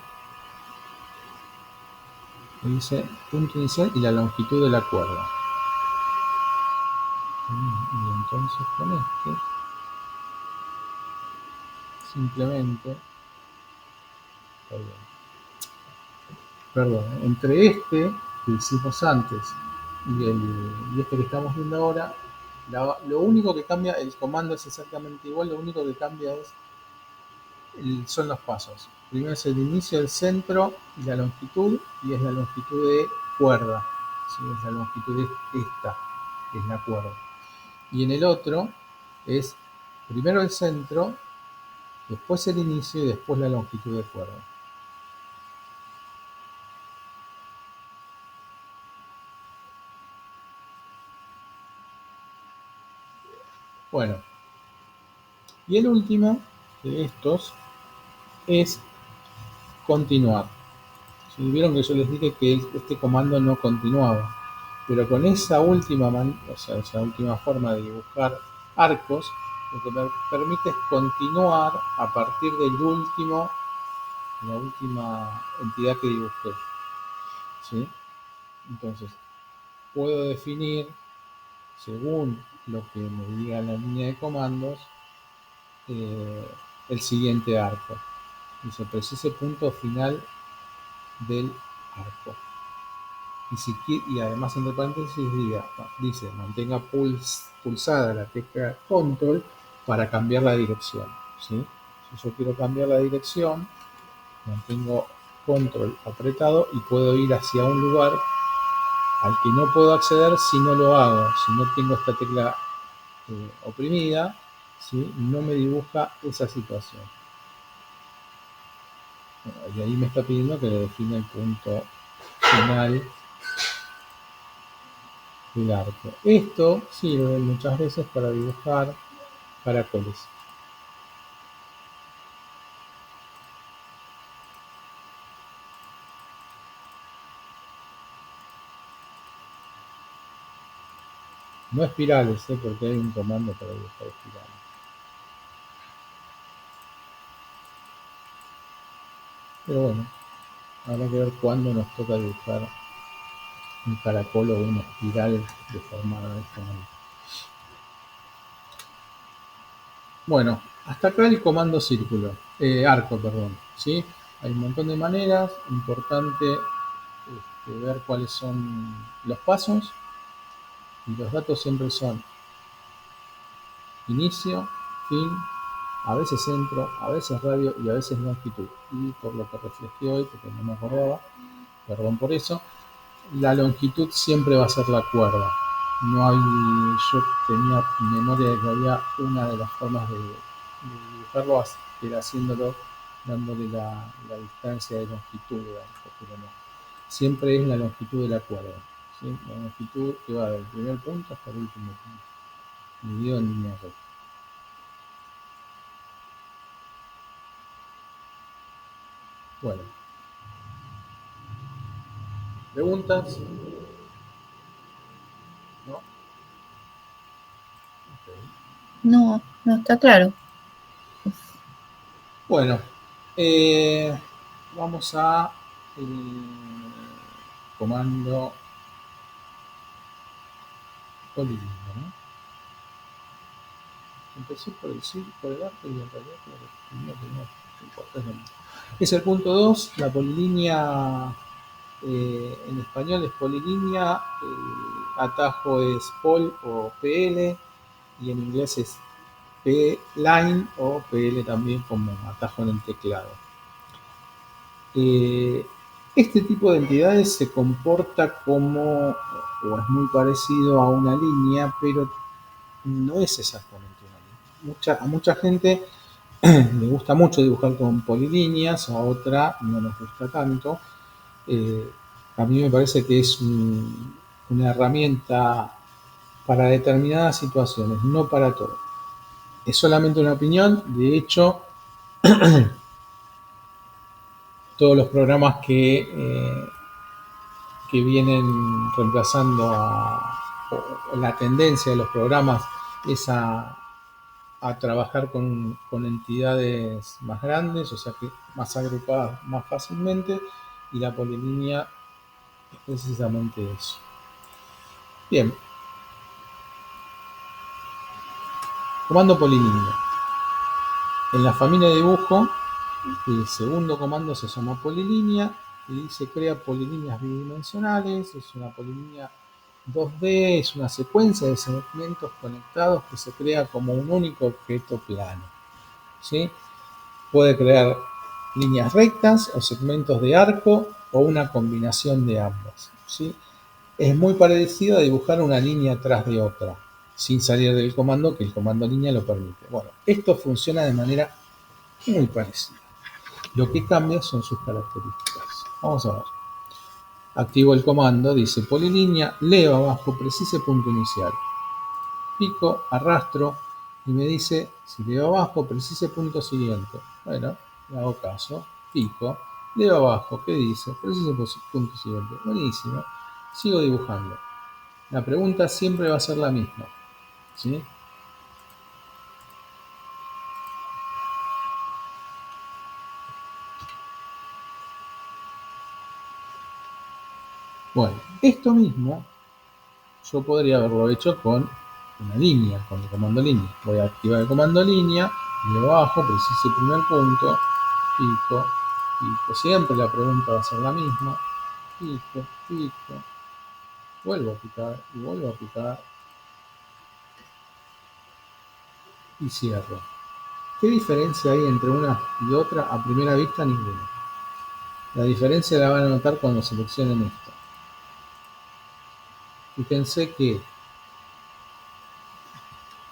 Dice punto inicial y la longitud de la cuerda. Y entonces con este, simplemente, perdón, entre este que hicimos antes y este que estamos viendo ahora, lo único que cambia, el comando es exactamente igual, lo único que cambia son los pasos. Primero es el inicio, el centro y la longitud, y es la longitud de cuerda. ¿Sí? Es la longitud de esta, que es la cuerda. Y en el otro es primero el centro, después el inicio y después la longitud de cuerda. Bueno, y el último de estos es continuar. Si vieron que yo les dije que este comando no continuaba, pero con esa última, esa última forma de dibujar arcos, lo que me permite es continuar a partir la última entidad que dibujé. ¿Sí? Entonces, puedo definir, según lo que me diga la línea de comandos, el siguiente arco. Dice precise punto final del arco. Y además, entre paréntesis, dice mantenga pulsada la tecla control para cambiar la dirección, ¿sí? Si yo quiero cambiar la dirección, mantengo control apretado y puedo ir hacia un lugar al que no puedo acceder si no lo hago, si no tengo esta tecla oprimida, ¿sí? No me dibuja esa situación. Bueno, y ahí me está pidiendo que le define el punto final del arco. Esto sirve muchas veces para dibujar caracoles. No espirales, porque hay un comando para dibujar espirales. Pero bueno, habrá que ver cuándo nos toca dibujar un caracol o una espiral deformada de esta manera. Bueno, hasta acá el comando arco, perdón, ¿sí? Hay un montón de maneras, importante ver cuáles son los pasos, y los datos siempre son inicio, fin, a veces centro, a veces radio y a veces longitud. Y por lo que reflejé hoy, porque no me acordaba, perdón por eso, la longitud siempre va a ser la cuerda. No hay, yo tenía memoria de que había una de las formas de dibujarlo, era haciéndolo, dándole la distancia de longitud de arco, pero no. Siempre es la longitud de la cuerda, ¿sí? La longitud que va del primer punto hasta el último punto, medido en línea recta. Bueno, ¿preguntas? ¿No? Okay. No, no está claro. Bueno, vamos a el comando polilínea, ¿no? Empecé por el arco y en realidad no importa, es lo mismo. Es el punto 2, la polilínea en español es polilínea, el atajo es pol o PL, y en inglés es P-line o PL también como atajo en el teclado. Este tipo de entidades se comporta como, o es muy parecido a una línea, pero no es exactamente una línea. A mucha gente le gusta mucho dibujar con polilíneas, a otra no nos gusta tanto. A mí me parece que es una herramienta para determinadas situaciones, no para todo. Es solamente una opinión. De hecho, todos los programas que vienen reemplazando o la tendencia de los programas es a trabajar con entidades más grandes, o sea que más agrupadas más fácilmente, y la polilínea es precisamente eso. Bien. Comando polilínea. En la familia de dibujo, el segundo comando se llama polilínea y dice crea polilíneas bidimensionales. Es una polilínea 2D, es una secuencia de segmentos conectados que se crea como un único objeto plano, ¿sí? Puede crear líneas rectas o segmentos de arco o una combinación de ambas, ¿sí? Es muy parecido a dibujar una línea atrás de otra, sin salir del comando, que el comando línea lo permite. Bueno, esto funciona de manera muy parecida. Lo que cambia son sus características. Vamos a ver. Activo el comando, dice polilínea, leo abajo, precise punto inicial. Pico, arrastro y me dice, si leo abajo, precise punto siguiente. Bueno, le hago caso, pico, leo abajo, ¿qué dice? Precise punto siguiente. Buenísimo. Sigo dibujando. La pregunta siempre va a ser la misma, ¿sí? Bueno, esto mismo yo podría haberlo hecho con una línea, con el comando línea. Voy a activar el comando línea, leo abajo, preciso el primer punto, pico, pico. Siempre la pregunta va a ser la misma. Pico, pico. Vuelvo a picar y vuelvo a picar. Y cierro. ¿Qué diferencia hay entre una y otra? A primera vista, ninguna. La diferencia la van a notar cuando seleccionen esto. Fíjense que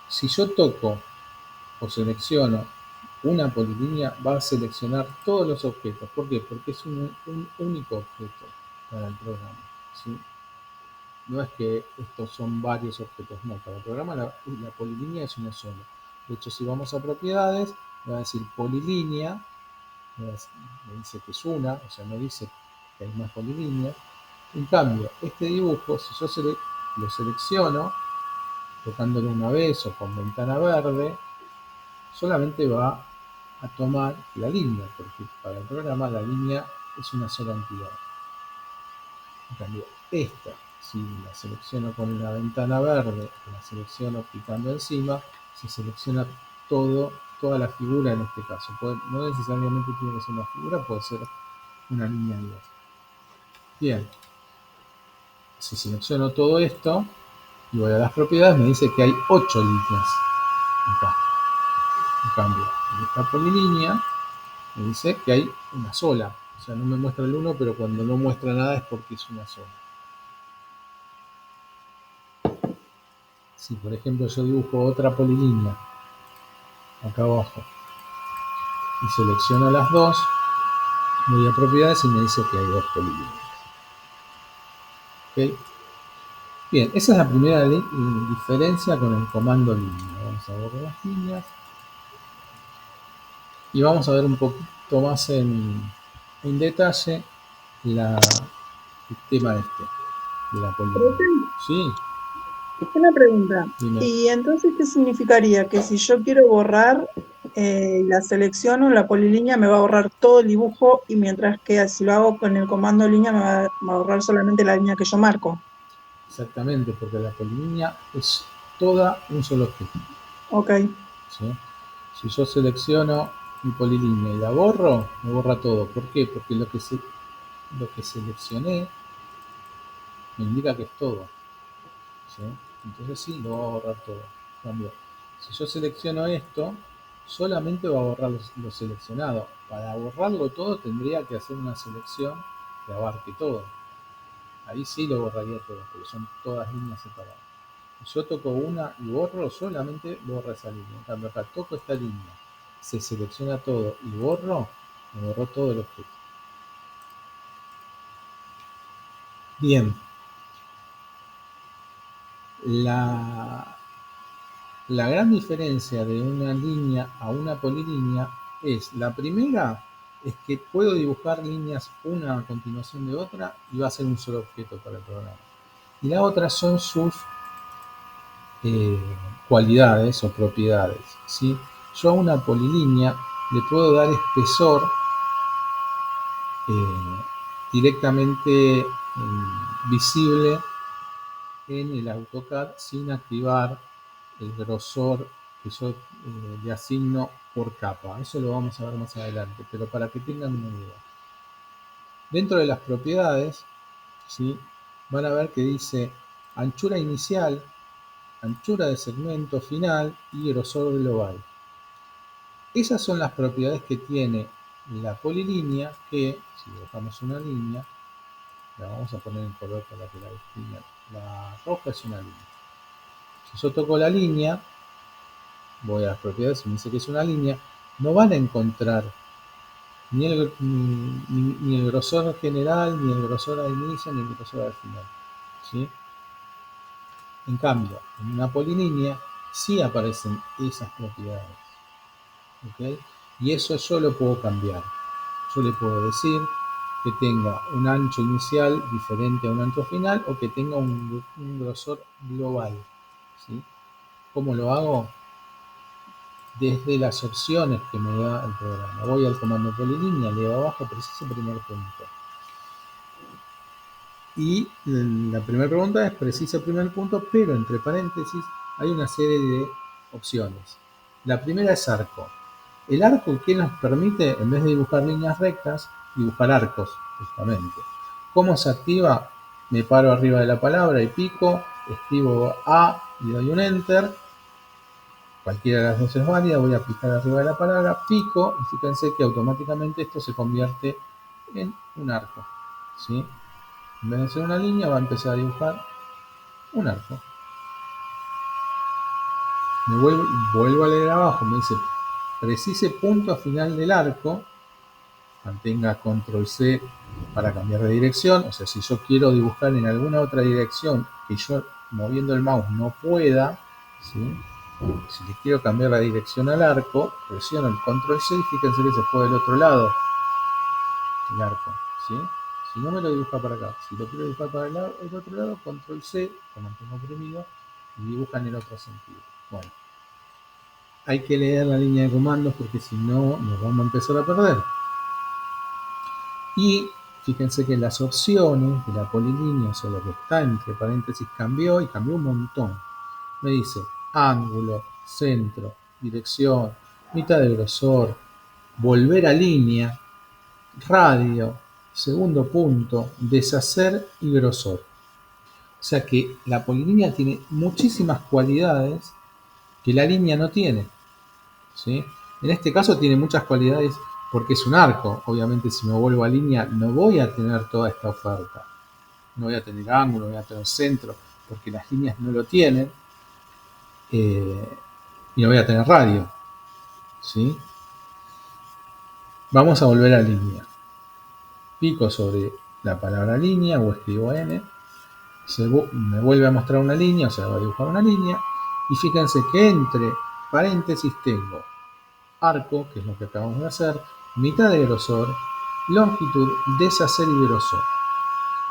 si yo toco o selecciono una polilínea, va a seleccionar todos los objetos. ¿Por qué? Porque es un único objeto para el programa, ¿sí? No es que estos son varios objetos, no. Para el programa la polilínea es una sola. De hecho, si vamos a propiedades, me va a decir polilínea, me dice que es una, o sea, no dice que hay más polilíneas. En cambio, este dibujo, si yo lo selecciono, tocándolo una vez o con ventana verde, solamente va a tomar la línea, porque para el programa la línea es una sola entidad. En cambio, esta, si la selecciono con la ventana verde, la selecciono picando encima, se selecciona toda la figura en este caso. No necesariamente tiene que ser una figura, puede ser una línea de dos. Bien, si selecciono todo esto y voy a las propiedades, me dice que hay 8 líneas acá. En cambio, en esta polilínea me dice que hay una sola. O sea, no me muestra el 1, pero cuando no muestra nada es porque es una sola. Si por ejemplo yo dibujo otra polilínea acá abajo y selecciono las dos, voy a propiedades y me dice que hay dos polilíneas. ¿Okay? Bien, esa es la primera diferencia con el comando línea. Vamos a borrar las líneas y vamos a ver un poquito más en detalle el tema este de la polilínea. Sí, Una pregunta. dime. ¿Y entonces qué significaría? Que si yo quiero borrar la selecciono, la polilínea me va a borrar todo el dibujo, y mientras que si lo hago con el comando línea me va a borrar solamente la línea que yo marco. Exactamente, porque la polilínea es toda un solo objeto. Ok. ¿Sí? Si yo selecciono mi polilínea y la borro, me borra todo. ¿Por qué? Porque lo que seleccioné me indica que es todo. ¿Sí? Entonces sí, lo va a borrar todo. Cambio, si yo selecciono esto, solamente va a borrar lo seleccionado. Para borrarlo todo tendría que hacer una selección que abarque todo. Ahí sí lo borraría todo, porque son todas líneas separadas. Si yo toco una y borro, solamente borra esa línea. En cambio, acá toco esta línea, se selecciona todo y borro, me borró todo el objeto. Bien. La gran diferencia de una línea a una polilínea es, la primera es que puedo dibujar líneas una a continuación de otra y va a ser un solo objeto para el programa. Y la otra son sus cualidades o propiedades, ¿sí? Yo a una polilínea le puedo dar espesor directamente visible en el AutoCAD sin activar el grosor que yo le asigno por capa. Eso lo vamos a ver más adelante, pero para que tengan una idea. Dentro de las propiedades, ¿sí? Van a ver que dice anchura inicial, anchura de segmento final y grosor global. Esas son las propiedades que tiene la polilínea, que si dibujamos una línea, la vamos a poner en color para que la distingan. La roja es una línea. Si yo toco la línea, voy a las propiedades y me dice que es una línea, no van a encontrar ni el grosor general, ni el grosor al inicio, ni el grosor al final. ¿Sí? En cambio, en una polilínea sí aparecen esas propiedades. ¿Okay? Y eso yo lo puedo cambiar. Yo le puedo decir que tenga un ancho inicial diferente a un ancho final o que tenga un grosor global. ¿Sí? ¿Cómo lo hago? Desde las opciones que me da el programa. Voy al comando polilínea, leo abajo, preciso primer punto. Y la primera pregunta es preciso primer punto, pero entre paréntesis hay una serie de opciones. La primera es arco. El arco, ¿qué nos permite? En vez de dibujar líneas rectas, dibujar arcos, justamente. ¿Cómo se activa? Me paro arriba de la palabra y pico, escribo A y doy un Enter. Cualquiera de las dos es válida, voy a picar arriba de la palabra, pico, y fíjense que automáticamente esto se convierte en un arco, ¿sí? En vez de ser una línea, va a empezar a dibujar un arco. Vuelvo a leer abajo, me dice, precise punto final del arco, mantenga control C para cambiar de dirección, o sea, si yo quiero dibujar en alguna otra dirección que yo moviendo el mouse no pueda, ¿sí? Si le quiero cambiar la dirección al arco, presiono el control C y fíjense que se fue del otro lado el arco, ¿sí? Si no me lo dibuja para acá, si lo quiero dibujar para el otro lado, control C, lo mantengo oprimido y dibuja en el otro sentido. Bueno, hay que leer la línea de comandos porque si no nos vamos a empezar a perder. Y fíjense que las opciones de la polilínea, o sea, lo que está entre paréntesis, cambió y cambió un montón. Me dice ángulo, centro, dirección, mitad de grosor, volver a línea, radio, segundo punto, deshacer y grosor. O sea que la polilínea tiene muchísimas cualidades que la línea no tiene, ¿sí? En este caso tiene muchas cualidades porque es un arco. Obviamente si me vuelvo a línea no voy a tener toda esta oferta. No voy a tener ángulo, no voy a tener centro, porque las líneas no lo tienen. Y no voy a tener radio, ¿sí? Vamos a volver a línea. Pico sobre la palabra línea o escribo N. Me vuelve a mostrar una línea, o sea, voy a dibujar una línea. Y fíjense que entre paréntesis tengo arco, que es lo que acabamos de hacer, mitad de grosor, longitud, deshacer y grosor.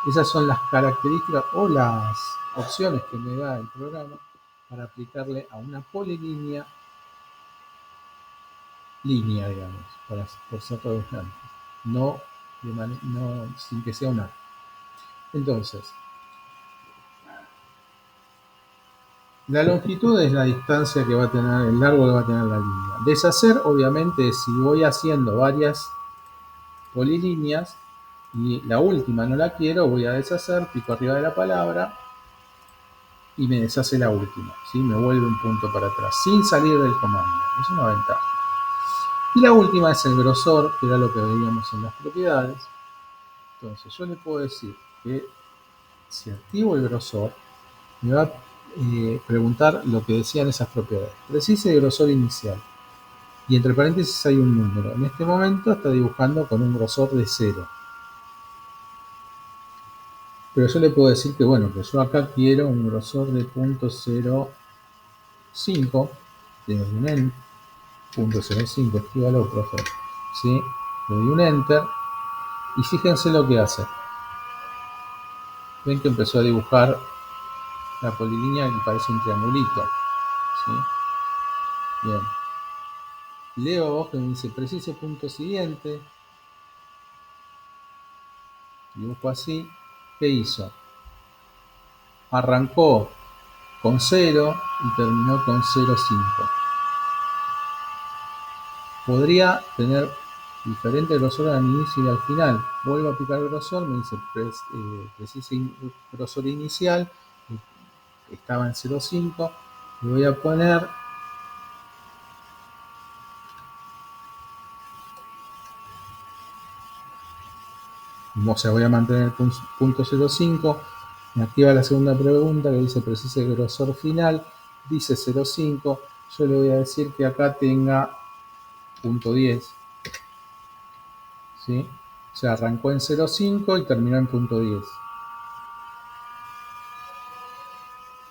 Esas son las características o las opciones que me da el programa para aplicarle a una polilínea línea, digamos, por ser redundante, no sin que sea un arco. Entonces, la longitud es la distancia que va a tener, el largo que va a tener la línea. Deshacer, obviamente, si voy haciendo varias polilíneas y la última no la quiero, voy a deshacer, pico arriba de la palabra y me deshace la última, ¿sí? Me vuelve un punto para atrás, sin salir del comando. Es una ventaja. Y la última es el grosor, que era lo que veíamos en las propiedades. Entonces yo le puedo decir que si activo el grosor, me va a preguntar lo que decían esas propiedades. Precise el grosor inicial. Y entre paréntesis hay un número. En este momento está dibujando con un grosor de 0. Pero yo le puedo decir que, bueno, que yo acá quiero un grosor de 0.05. Le doy un Enter. 0.05, escríbalo, profe. ¿Sí? Le doy un Enter. Y fíjense lo que hace. Ven que empezó a dibujar la polilínea que parece un triangulito, ¿sí? Bien. Leo abajo y me dice precise punto siguiente. Dibujo así. ¿Qué hizo? Arrancó con 0 y terminó con 0.5. Podría tener diferente grosor al inicio y al final. Vuelvo a aplicar el grosor, me dice precise grosor inicial. Estaba en 0.5. Le voy a poner o sea, voy a mantener el punto 0.5. Me activa la segunda pregunta que dice precise grosor final. Dice 0.5. Yo le voy a decir que acá tenga punto 10. ¿Sí? O sea, arrancó en 0.5 y terminó en punto 10.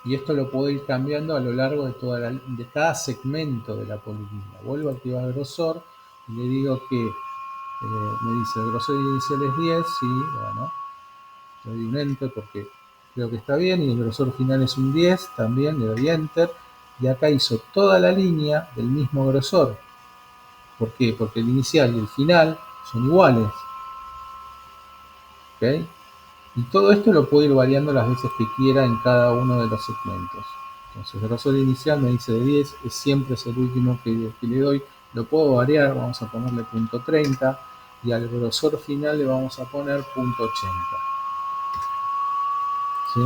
Y esto lo puedo ir cambiando a lo largo de cada segmento de la polilínea. Vuelvo a activar el grosor y le digo que me dice el grosor inicial es 10. Sí, bueno, le doy un Enter porque creo que está bien. Y el grosor final es un 10, también le doy Enter. Y acá hizo toda la línea del mismo grosor. ¿Por qué? Porque el inicial y el final son iguales. ¿Ok? Y todo esto lo puedo ir variando las veces que quiera en cada uno de los segmentos. Entonces el grosor inicial me dice de 10, siempre es el último que le doy, Lo puedo variar, vamos a ponerle punto 30 y al grosor final le vamos a poner punto 80. ¿Sí?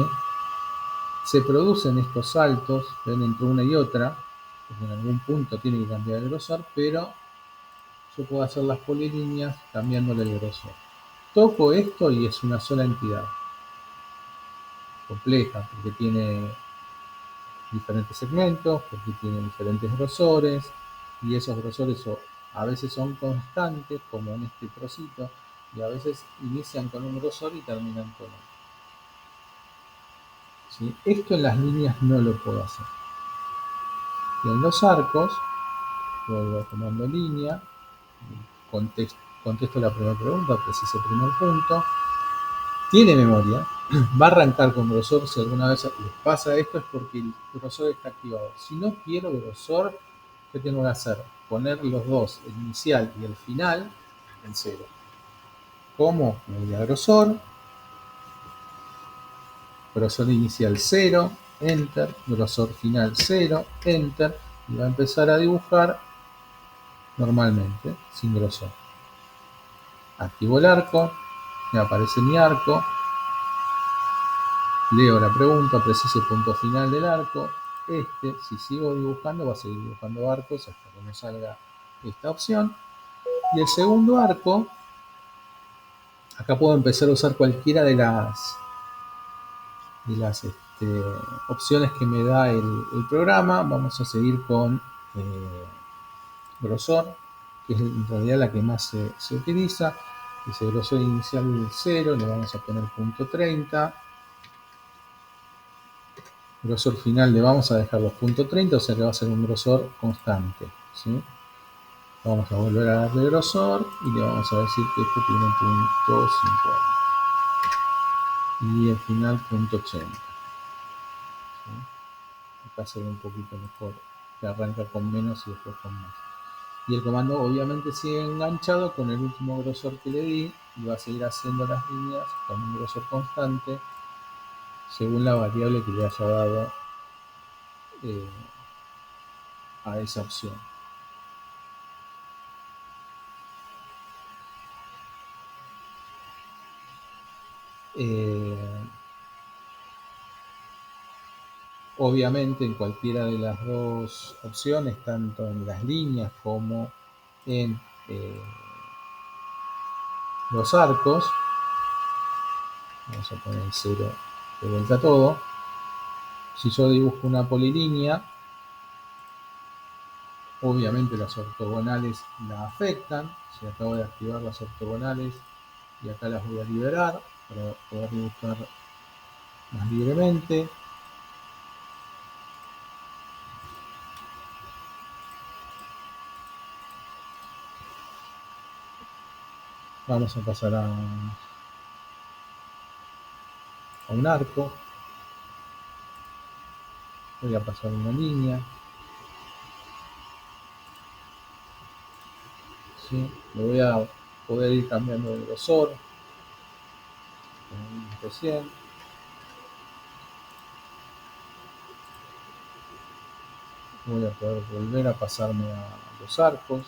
Se producen estos saltos, ven, entre una y otra, porque en algún punto tiene que cambiar el grosor, pero yo puedo hacer las polilíneas cambiándole el grosor. Toco esto y es una sola entidad, compleja, porque tiene diferentes segmentos, porque tiene diferentes grosores, y esos grosores a veces son constantes, como en este trocito, y a veces inician con un grosor y terminan con otro. ¿Sí? Esto en las líneas no lo puedo hacer. Y en los arcos, vuelvo a comando línea, contesto la primera pregunta, preciso el primer punto, tiene memoria, va a arrancar con grosor. Si alguna vez les pasa esto es porque el grosor está activado. Si no quiero grosor, ¿qué tengo que hacer? Poner los dos, el inicial y el final, en cero. ¿Cómo? Me voy a grosor inicial 0, enter, grosor final 0, enter, y va a empezar a dibujar normalmente, sin grosor. Activo el arco, me aparece mi arco, leo la pregunta, preciso el punto final del arco. Si sigo dibujando, va a seguir dibujando arcos hasta que me salga esta opción. Y el segundo arco, acá puedo empezar a usar cualquiera de las opciones que me da el programa. Vamos a seguir con grosor, que es en realidad la que más se utiliza. Dice grosor inicial 0, le vamos a poner punto 30. Grosor final le vamos a dejar los punto 30, o sea que va a ser un grosor constante, ¿sí? Vamos a volver a darle grosor y le vamos a decir que esto tiene punto 50 y el final punto 80. ¿Sí? Acá se ve un poquito mejor, que arranca con menos y después con más. Y el comando obviamente sigue enganchado con el último grosor que le di y va a seguir haciendo las líneas con un grosor constante según la variable que le haya dado a esa opción. Obviamente en cualquiera de las dos opciones, tanto en las líneas como en los arcos, vamos a poner 0 de vuelta todo. Si yo dibujo una polilínea, obviamente las ortogonales la afectan. Si acabo de activar las ortogonales y acá las voy a liberar para poder dibujar más libremente. Vamos a pasar a un arco. Voy a pasar una línea. ¿Sí? Le voy a poder ir cambiando de grosor, como vimos recién. Voy a poder volver a pasarme a los arcos.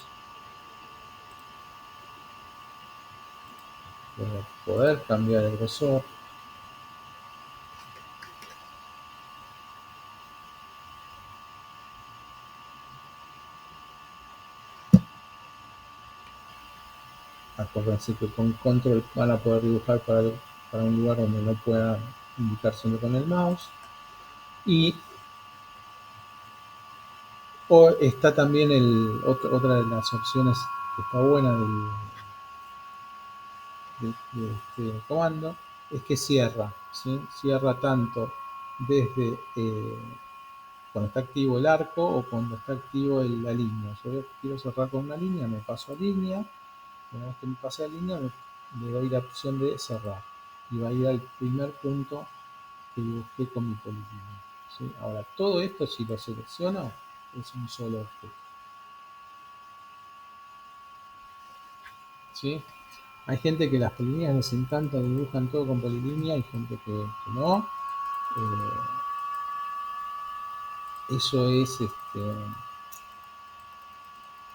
Voy a poder cambiar el grosor. Acuérdense que con control van a poder dibujar para un lugar donde no puedan indicar solo con el mouse. Y está también otra de las opciones que está buena de este comando, es que cierra, ¿sí? Cierra tanto desde cuando está activo el arco o cuando está activo la línea. Yo quiero cerrar con una línea, me paso a línea. Una vez que me pase a línea, le doy la opción de cerrar y va a ir al primer punto que dibujé con mi polilínea, ¿sí? Ahora, todo esto, si lo selecciono, es un solo objeto, ¿sí? Hay gente que las polilíneas les encanta, dibujan todo con polilínea, hay gente que no. Eso es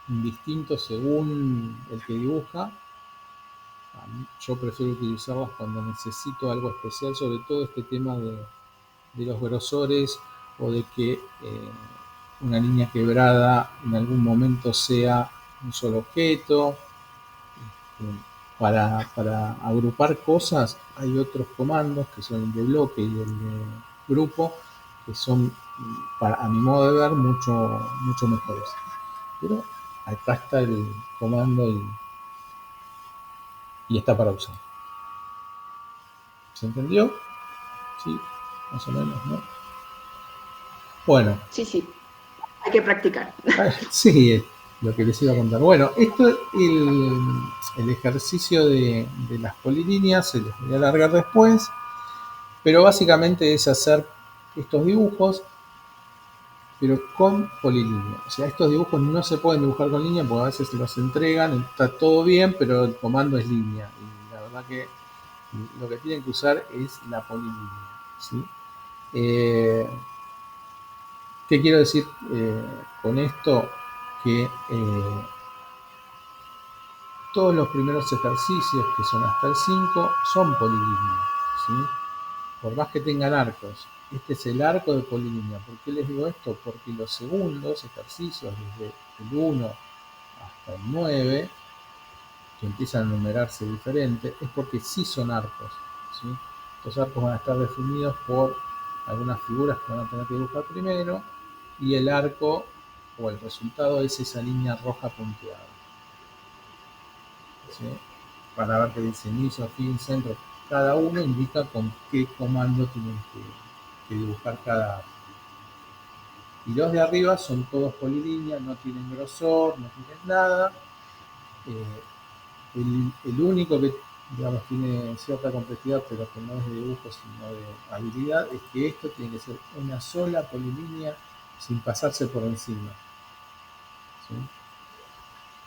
indistinto según el que dibuja. Yo prefiero utilizarlas cuando necesito algo especial, sobre todo este tema de los grosores o de que una línea quebrada en algún momento sea un solo objeto. Para agrupar cosas hay otros comandos que son el de bloque y el de grupo que son, a mi modo de ver, mucho mejores. Pero acá está el comando y está para usar. ¿Se entendió? Sí, más o menos, ¿no? Bueno. Sí, hay que practicar. Sí, es lo que les iba a contar. Bueno, esto es el ejercicio de las polilíneas, se los voy a alargar después, pero básicamente es hacer estos dibujos, pero con polilínea. O sea, estos dibujos no se pueden dibujar con línea porque a veces se los entregan, está todo bien, pero el comando es línea. Y la verdad que lo que tienen que usar es la polilínea, ¿sí? ¿Qué quiero decir con esto? Que todos los primeros ejercicios, que son hasta el 5, son polilíneas, ¿sí? Por más que tengan arcos. Este es el arco de polilínea. ¿Por qué les digo esto? Porque los segundos ejercicios, desde el 1 hasta el 9, que empiezan a numerarse diferente, es porque sí son arcos, ¿sí? Estos arcos van a estar definidos por algunas figuras que van a tener que dibujar primero, y el arco o el resultado es esa línea roja punteada, ¿sí? Para ver que dice inicio, fin, centro, cada uno indica con qué comando tienen que dibujar cada arco. Y los de arriba son todos polilíneas, no tienen grosor, no tienen nada. El único que, digamos, tiene cierta complejidad, pero que no es de dibujo sino de habilidad, es que esto tiene que ser una sola polilínea sin pasarse por encima, ¿sí?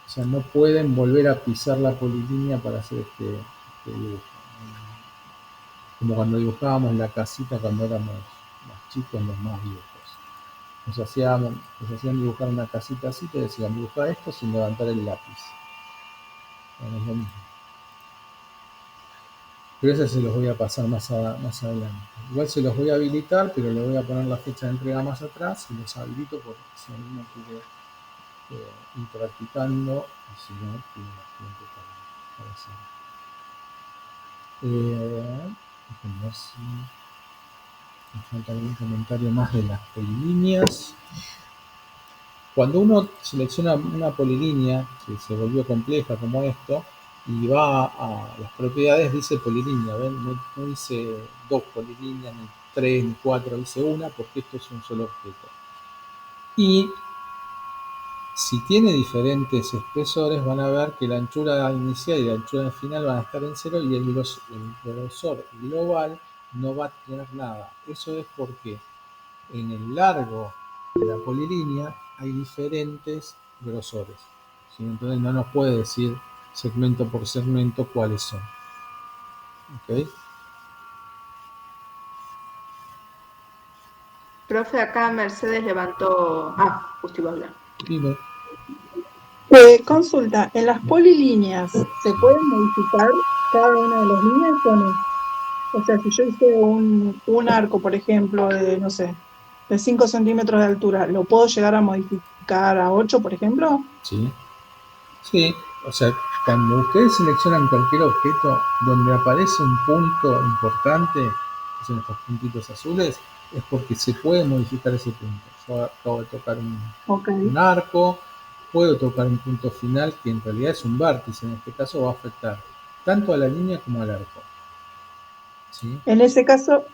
O sea, no pueden volver a pisar la polilínea para hacer este dibujo. Como cuando dibujábamos la casita cuando éramos más chicos, los más viejos. Nos hacían dibujar una casita así, te decían dibujar esto sin levantar el lápiz. Bueno, es lo mismo. Pero eso se los voy a pasar más adelante. Igual se los voy a habilitar, pero le voy a poner la fecha de entrega más atrás y los habilito porque si alguno quiere ir practicando, y si no, tiene más tiempo para hacer. Déjenme ver si me falta algún comentario más de las polilíneas. Cuando uno selecciona una polilínea que se volvió compleja como esto y va a las propiedades, dice polilínea, ¿ven? No dice dos polilíneas, ni tres, ni cuatro, dice una porque esto es un solo objeto. Y si tiene diferentes espesores, van a ver que la anchura inicial y la anchura final van a estar en cero y el grosor global no va a tener nada. Eso es porque en el largo de la polilínea hay diferentes grosores, ¿sí? Entonces no nos puede decir segmento por segmento cuáles son. ¿Okay? Profe, acá Mercedes levantó... justo iba a hablar. Dime. Consulta, ¿en las polilíneas se pueden modificar cada una de las líneas o no? O sea, si yo hice un arco, por ejemplo, de, no sé, de 5 centímetros de altura, ¿lo puedo llegar a modificar a 8, por ejemplo? Sí. Sí, o sea, cuando ustedes seleccionan cualquier objeto donde aparece un punto importante, que son estos puntitos azules, es porque se puede modificar ese punto. Yo acabo de tocar un arco, puedo tocar un punto final que en realidad es un vértice, en este caso va a afectar tanto a la línea como al arco. ¿Sí? En ese caso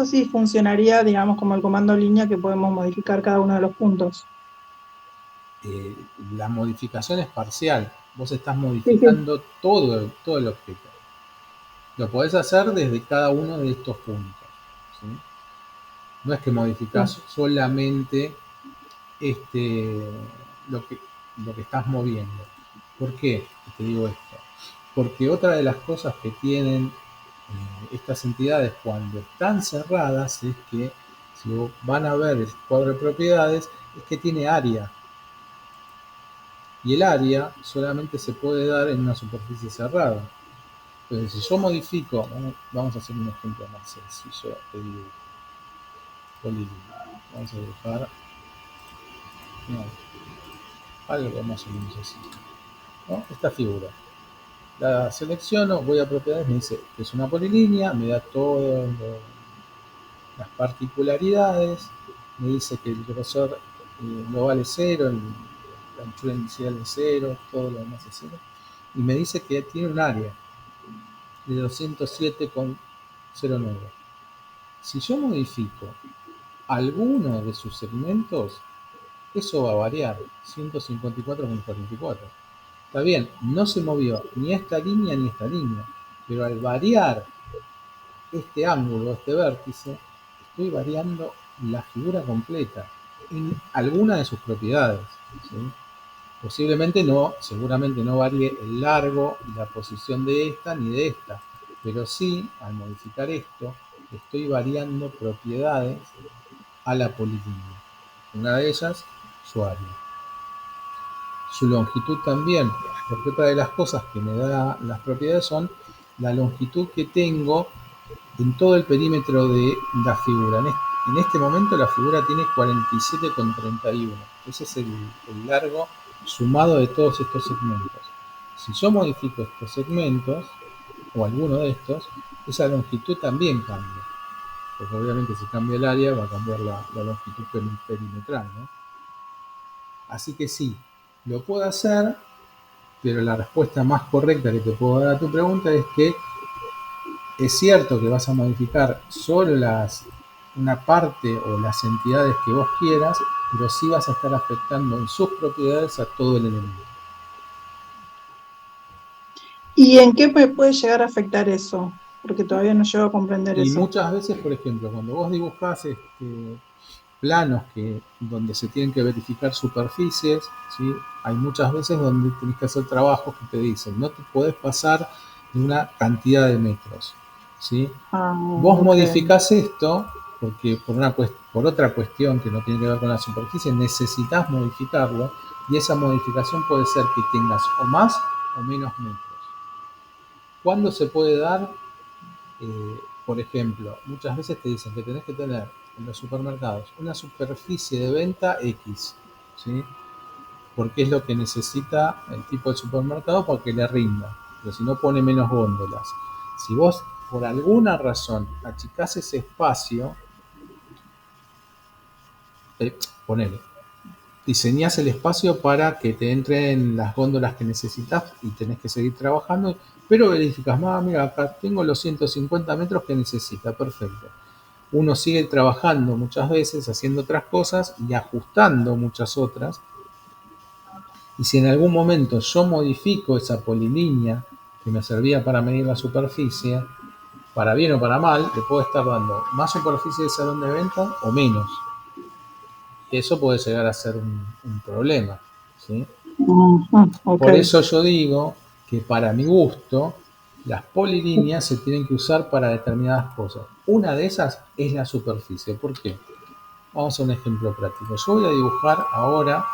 sí funcionaría, digamos, como el comando línea que podemos modificar cada uno de los puntos. La modificación es parcial. Vos estás modificando sí. todo el objeto. Lo podés hacer desde cada uno de estos puntos, ¿sí? No es que modificás solamente lo que estás moviendo. ¿Por qué te digo esto? Porque otra de las cosas que tienen estas entidades cuando están cerradas es que, si van a ver el cuadro de propiedades, es que tiene área. Y el área solamente se puede dar en una superficie cerrada. Entonces, si yo modifico, vamos a hacer un ejemplo más sencillo de dibujo. Polilínea. Vamos a dibujar algo más o menos así, ¿no? Esta figura. La selecciono, voy a propiedades, me dice que es una polilínea, me da todas las particularidades, me dice que el grosor global es cero, la anchura inicial es cero, todo lo demás es cero, y me dice que tiene un área de 207,09. Si yo modifico alguno de sus segmentos, eso va a variar, 154,44. Está bien, no se movió ni esta línea ni esta línea, pero al variar este ángulo, este vértice, estoy variando la figura completa en alguna de sus propiedades, ¿sí? Posiblemente no, seguramente no varíe el largo y la posición de esta ni de esta, pero sí, al modificar esto, estoy variando propiedades a la polilínea. Una de ellas, su área. Su longitud también, porque otra de las cosas que me da las propiedades son la longitud que tengo en todo el perímetro de la figura. En este momento la figura tiene 47,31. Ese es el largo sumado de todos estos segmentos. Si yo modifico estos segmentos, o alguno de estos, esa longitud también cambia. Porque obviamente si cambia el área va a cambiar la longitud perimetral, ¿no? Así que sí, lo puedo hacer, pero la respuesta más correcta que te puedo dar a tu pregunta es que es cierto que vas a modificar solo una parte o las entidades que vos quieras, pero sí vas a estar afectando en sus propiedades a todo el elemento. ¿Y en qué me puede llegar a afectar eso? Porque todavía no llego a comprender Y eso. muchas veces, por ejemplo, cuando vos dibujás planos donde se tienen que verificar superficies, ¿sí? Hay muchas veces donde tenés que hacer trabajos que te dicen, no te podés pasar de una cantidad de metros, ¿sí? Ah, Vos ok. modificás esto porque por otra cuestión que no tiene que ver con la superficie necesitas modificarlo, y esa modificación puede ser que tengas o más o menos metros. ¿Cuándo se puede dar? Por ejemplo, muchas veces te dicen que tenés que tener en los supermercados una superficie de venta X, ¿sí? Porque es lo que necesita el tipo de supermercado para que le rinda, pero si no pone menos góndolas. Si vos por alguna razón achicás ese espacio, ponele, diseñás el espacio para que te entren las góndolas que necesitas y tenés que seguir trabajando, pero verificas, mira, acá tengo los 150 metros que necesita, perfecto. Uno sigue trabajando muchas veces, haciendo otras cosas y ajustando muchas otras. Y si en algún momento yo modifico esa polilínea que me servía para medir la superficie, para bien o para mal, le puedo estar dando más superficie de salón de venta o menos. Y eso puede llegar a ser un problema, ¿sí? Ok. Por eso yo digo que para mi gusto, las polilíneas se tienen que usar para determinadas cosas. Una de esas es la superficie. ¿Por qué? Vamos a un ejemplo práctico. Yo voy a dibujar ahora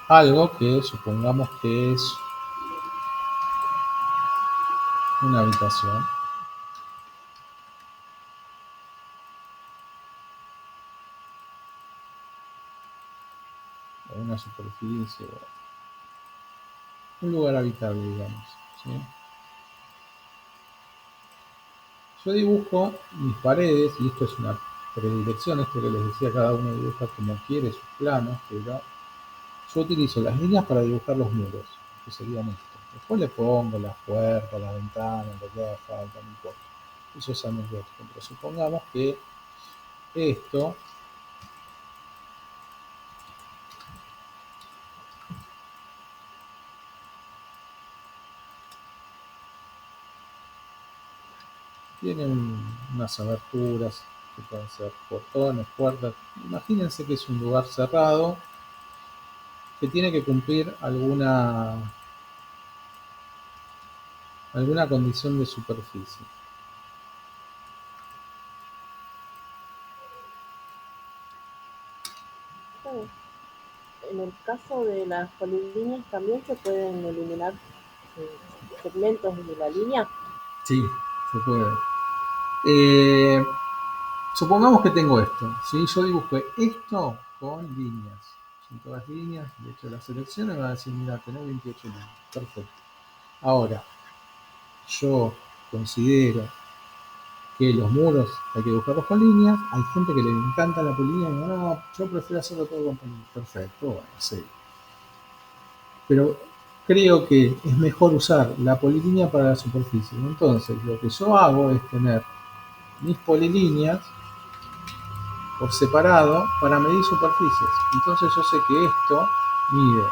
algo que supongamos que es una habitación. O una superficie, o un lugar habitable, digamos, ¿sí? Yo dibujo mis paredes, y esto es una predilección, esto que les decía, cada uno dibuja como quiere sus planos, pero yo utilizo las líneas para dibujar los muros, que serían esto. Después le pongo las puertas, las ventanas, lo que haga falta, no importa. Eso es anecdótico, pero supongamos que esto tiene unas aberturas que pueden ser portones, puertas. Imagínense que es un lugar cerrado que tiene que cumplir alguna condición de superficie. en el caso de las polilíneas también se pueden eliminar segmentos de la línea. Sí, se puede. Supongamos que tengo esto, ¿sí? Yo dibujé esto con líneas. Son todas líneas, de hecho la selección me va a decir, mira, tenés 28 líneas. Perfecto. Ahora, yo considero que los muros hay que dibujarlos con líneas. Hay gente que le encanta la polilínea y digo, no, yo prefiero hacerlo todo con polilínea. Perfecto, bueno, sí. Pero creo que es mejor usar la polilínea para la superficie. Entonces, lo que yo hago es tener mis polilíneas por separado para medir superficies. Entonces yo sé que esto mide,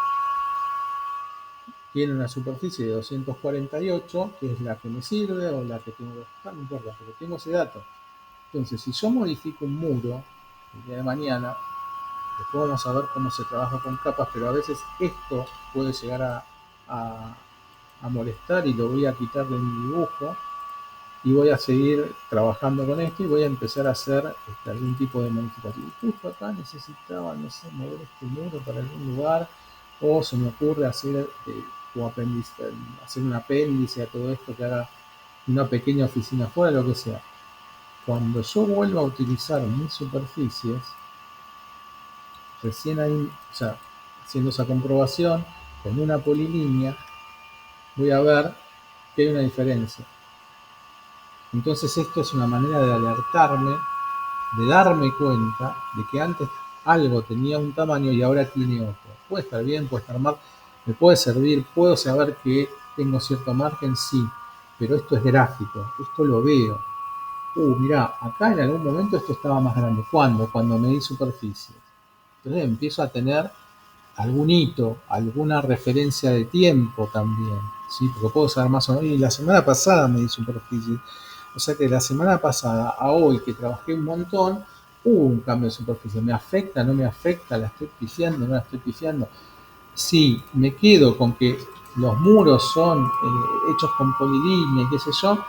tiene una superficie de 248, que es la que me sirve o la que tengo que buscar, no importa, pero tengo ese dato. Entonces, si yo modifico un muro el día de mañana, después vamos a ver cómo se trabaja con capas, pero a veces esto puede llegar a, a molestar y lo voy a quitar de mi dibujo y voy a seguir trabajando con esto y voy a empezar a hacer algún tipo de modificación. Justo acá necesitaba, no sé, mover este muro para algún lugar, o se me ocurre hacer o hacer un apéndice a todo esto que haga una pequeña oficina afuera, lo que sea. Cuando yo vuelva a utilizar mis superficies, recién ahí, o sea, haciendo esa comprobación con una polilínea, voy a ver que hay una diferencia. Entonces esto es una manera de alertarme, de darme cuenta de que antes algo tenía un tamaño y ahora tiene otro. Puede estar bien, puede estar mal, me puede servir, puedo saber que tengo cierto margen, sí, pero esto es gráfico, esto lo veo. Mirá, acá en algún momento esto estaba más grande. ¿Cuándo? Cuando medí superficie. Entonces empiezo a tener algún hito, alguna referencia de tiempo también, ¿sí? Porque puedo saber más o menos, y la semana pasada medí superficie. O sea que la semana pasada a hoy, que trabajé un montón, hubo un cambio de superficie. ¿Me afecta? ¿No me afecta? ¿La estoy pifiando? ¿No la estoy pifiando? Sí, me quedo con que los muros son hechos con polilínea y qué sé yo,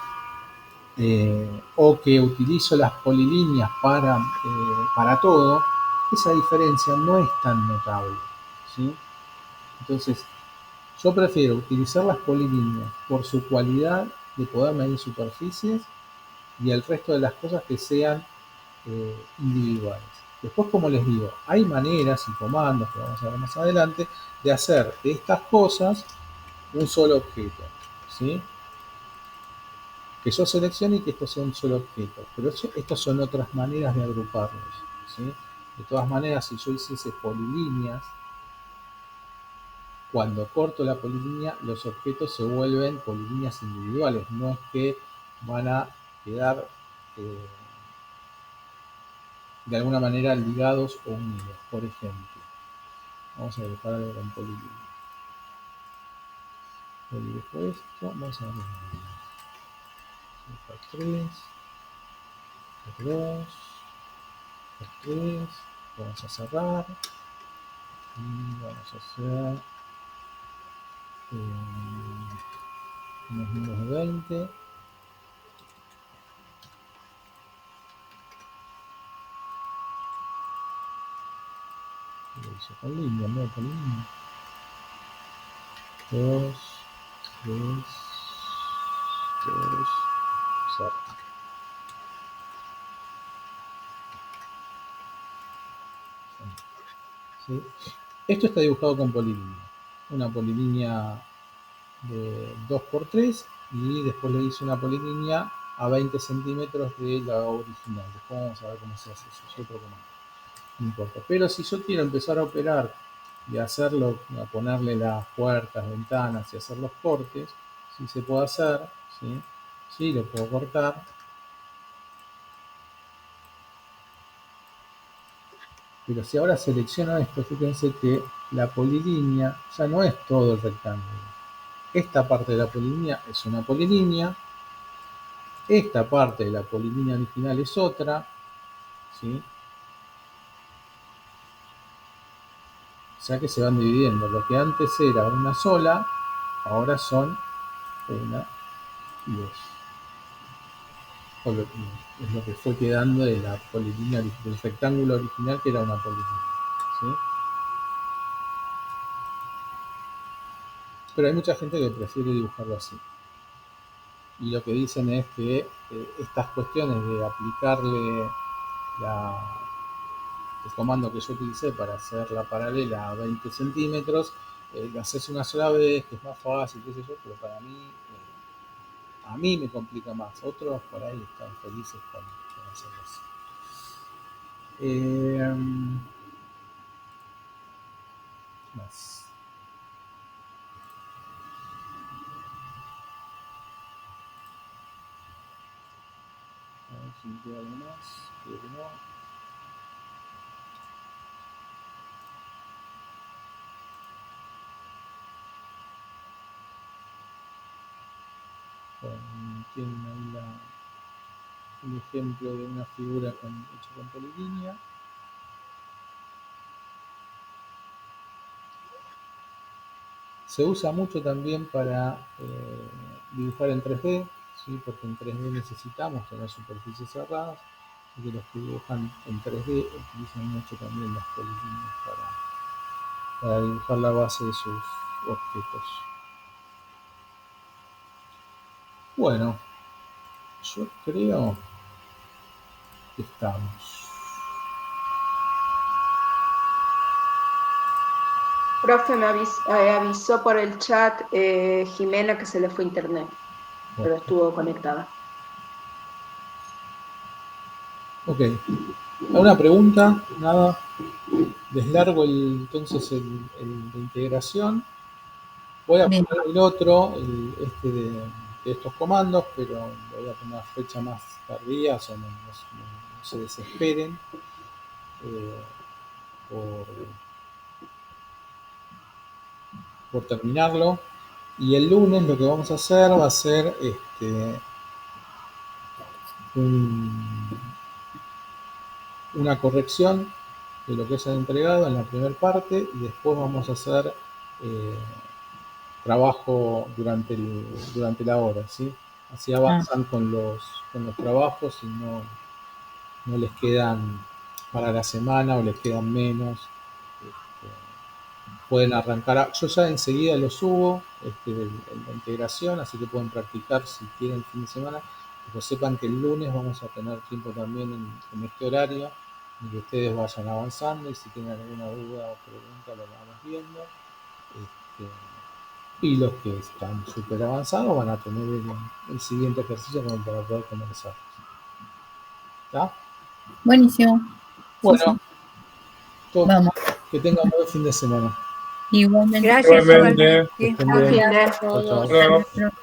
o que utilizo las polilíneas para todo, esa diferencia no es tan notable, ¿sí? Entonces, yo prefiero utilizar las polilíneas por su cualidad de poder medir superficies y el resto de las cosas que sean individuales. Después, como les digo, hay maneras y comandos que vamos a ver más adelante de hacer de estas cosas un solo objeto, ¿sí? Que yo seleccione y que esto sea un solo objeto. Pero estas son otras maneras de agruparlos, ¿sí? De todas maneras, si yo hiciese polilíneas, cuando corto la polilínea, los objetos se vuelven polilíneas individuales. No es que van a quedar de alguna manera ligados o unidos. Por ejemplo, vamos a dibujar algo con polilínea. Yo dibujo esto, vamos a ver. Dibujar 3, 2, 3, vamos a cerrar y vamos a hacer unos números de 20. Lo hice con línea, no con línea. 2, 3, 2, cerrar. ¿Sí? Esto está dibujado con polilínea. Una polilínea de 2×3 y después le hice una polilínea a 20 centímetros de la original. Después vamos a ver cómo se hace eso. Es otro comando. No importa. Pero si yo quiero empezar a operar y hacerlo, a ponerle las puertas, ventanas y hacer los cortes, sí se puede hacer, ¿sí? Sí, lo puedo cortar. Pero si ahora selecciono esto, fíjense que la polilínea ya no es todo el rectángulo. Esta parte de la polilínea es una polilínea, esta parte de la polilínea original es otra, ¿sí? O sea que se van dividiendo. Lo que antes era una sola, ahora son una y dos. Es lo que fue quedando de la polilínea, del rectángulo original que era una polilínea, ¿sí? Pero hay mucha gente que prefiere dibujarlo así. Y lo que dicen es que estas cuestiones de aplicarle el comando que yo utilicé para hacer la paralela a 20 centímetros, lo haces una sola vez, que es más fácil, qué sé yo, pero para mí, a mí me complica más. Otros por ahí están felices con hacerlo así. Más. A ver si me queda algo más. Creo que no. Bueno, tienen ahí un ejemplo de una figura hecha con polilínea. Se usa mucho también para dibujar en 3D, ¿sí? Porque en 3D necesitamos tener superficies cerradas, y que los que dibujan en 3D utilizan mucho también las polilíneas para dibujar la base de sus objetos. Bueno, yo creo que estamos. Profe, me avisó por el chat Jimena que se le fue internet, pero estuvo conectada. Ok. ¿Alguna pregunta? Nada. Deslargo entonces el de integración. Voy a Bien. poner el otro, de estos comandos, pero voy a poner una fecha más tardía, o sea, no se desesperen por, por terminarlo. Y el lunes lo que vamos a hacer va a ser una corrección de lo que se ha entregado en la primera parte, y después vamos a hacer trabajo durante la hora, ¿sí? Así avanzan con los trabajos y no les quedan para la semana o les quedan menos. Pueden arrancar. Yo ya enseguida lo subo, la integración, así que pueden practicar si quieren el fin de semana. Pero sepan que el lunes vamos a tener tiempo también en este horario, y que ustedes vayan avanzando, y si tienen alguna duda o pregunta lo vamos viendo. Y los que están súper avanzados van a tener el siguiente ejercicio como para poder conversar. ¿Está? Buenísimo. Bueno, Sí. todo, Vamos. que tengan buen fin de semana. Igualmente. Gracias, Igualmente. igualmente. Estén bien. Gracias a Chao, todos. chao. Luego. Hasta luego.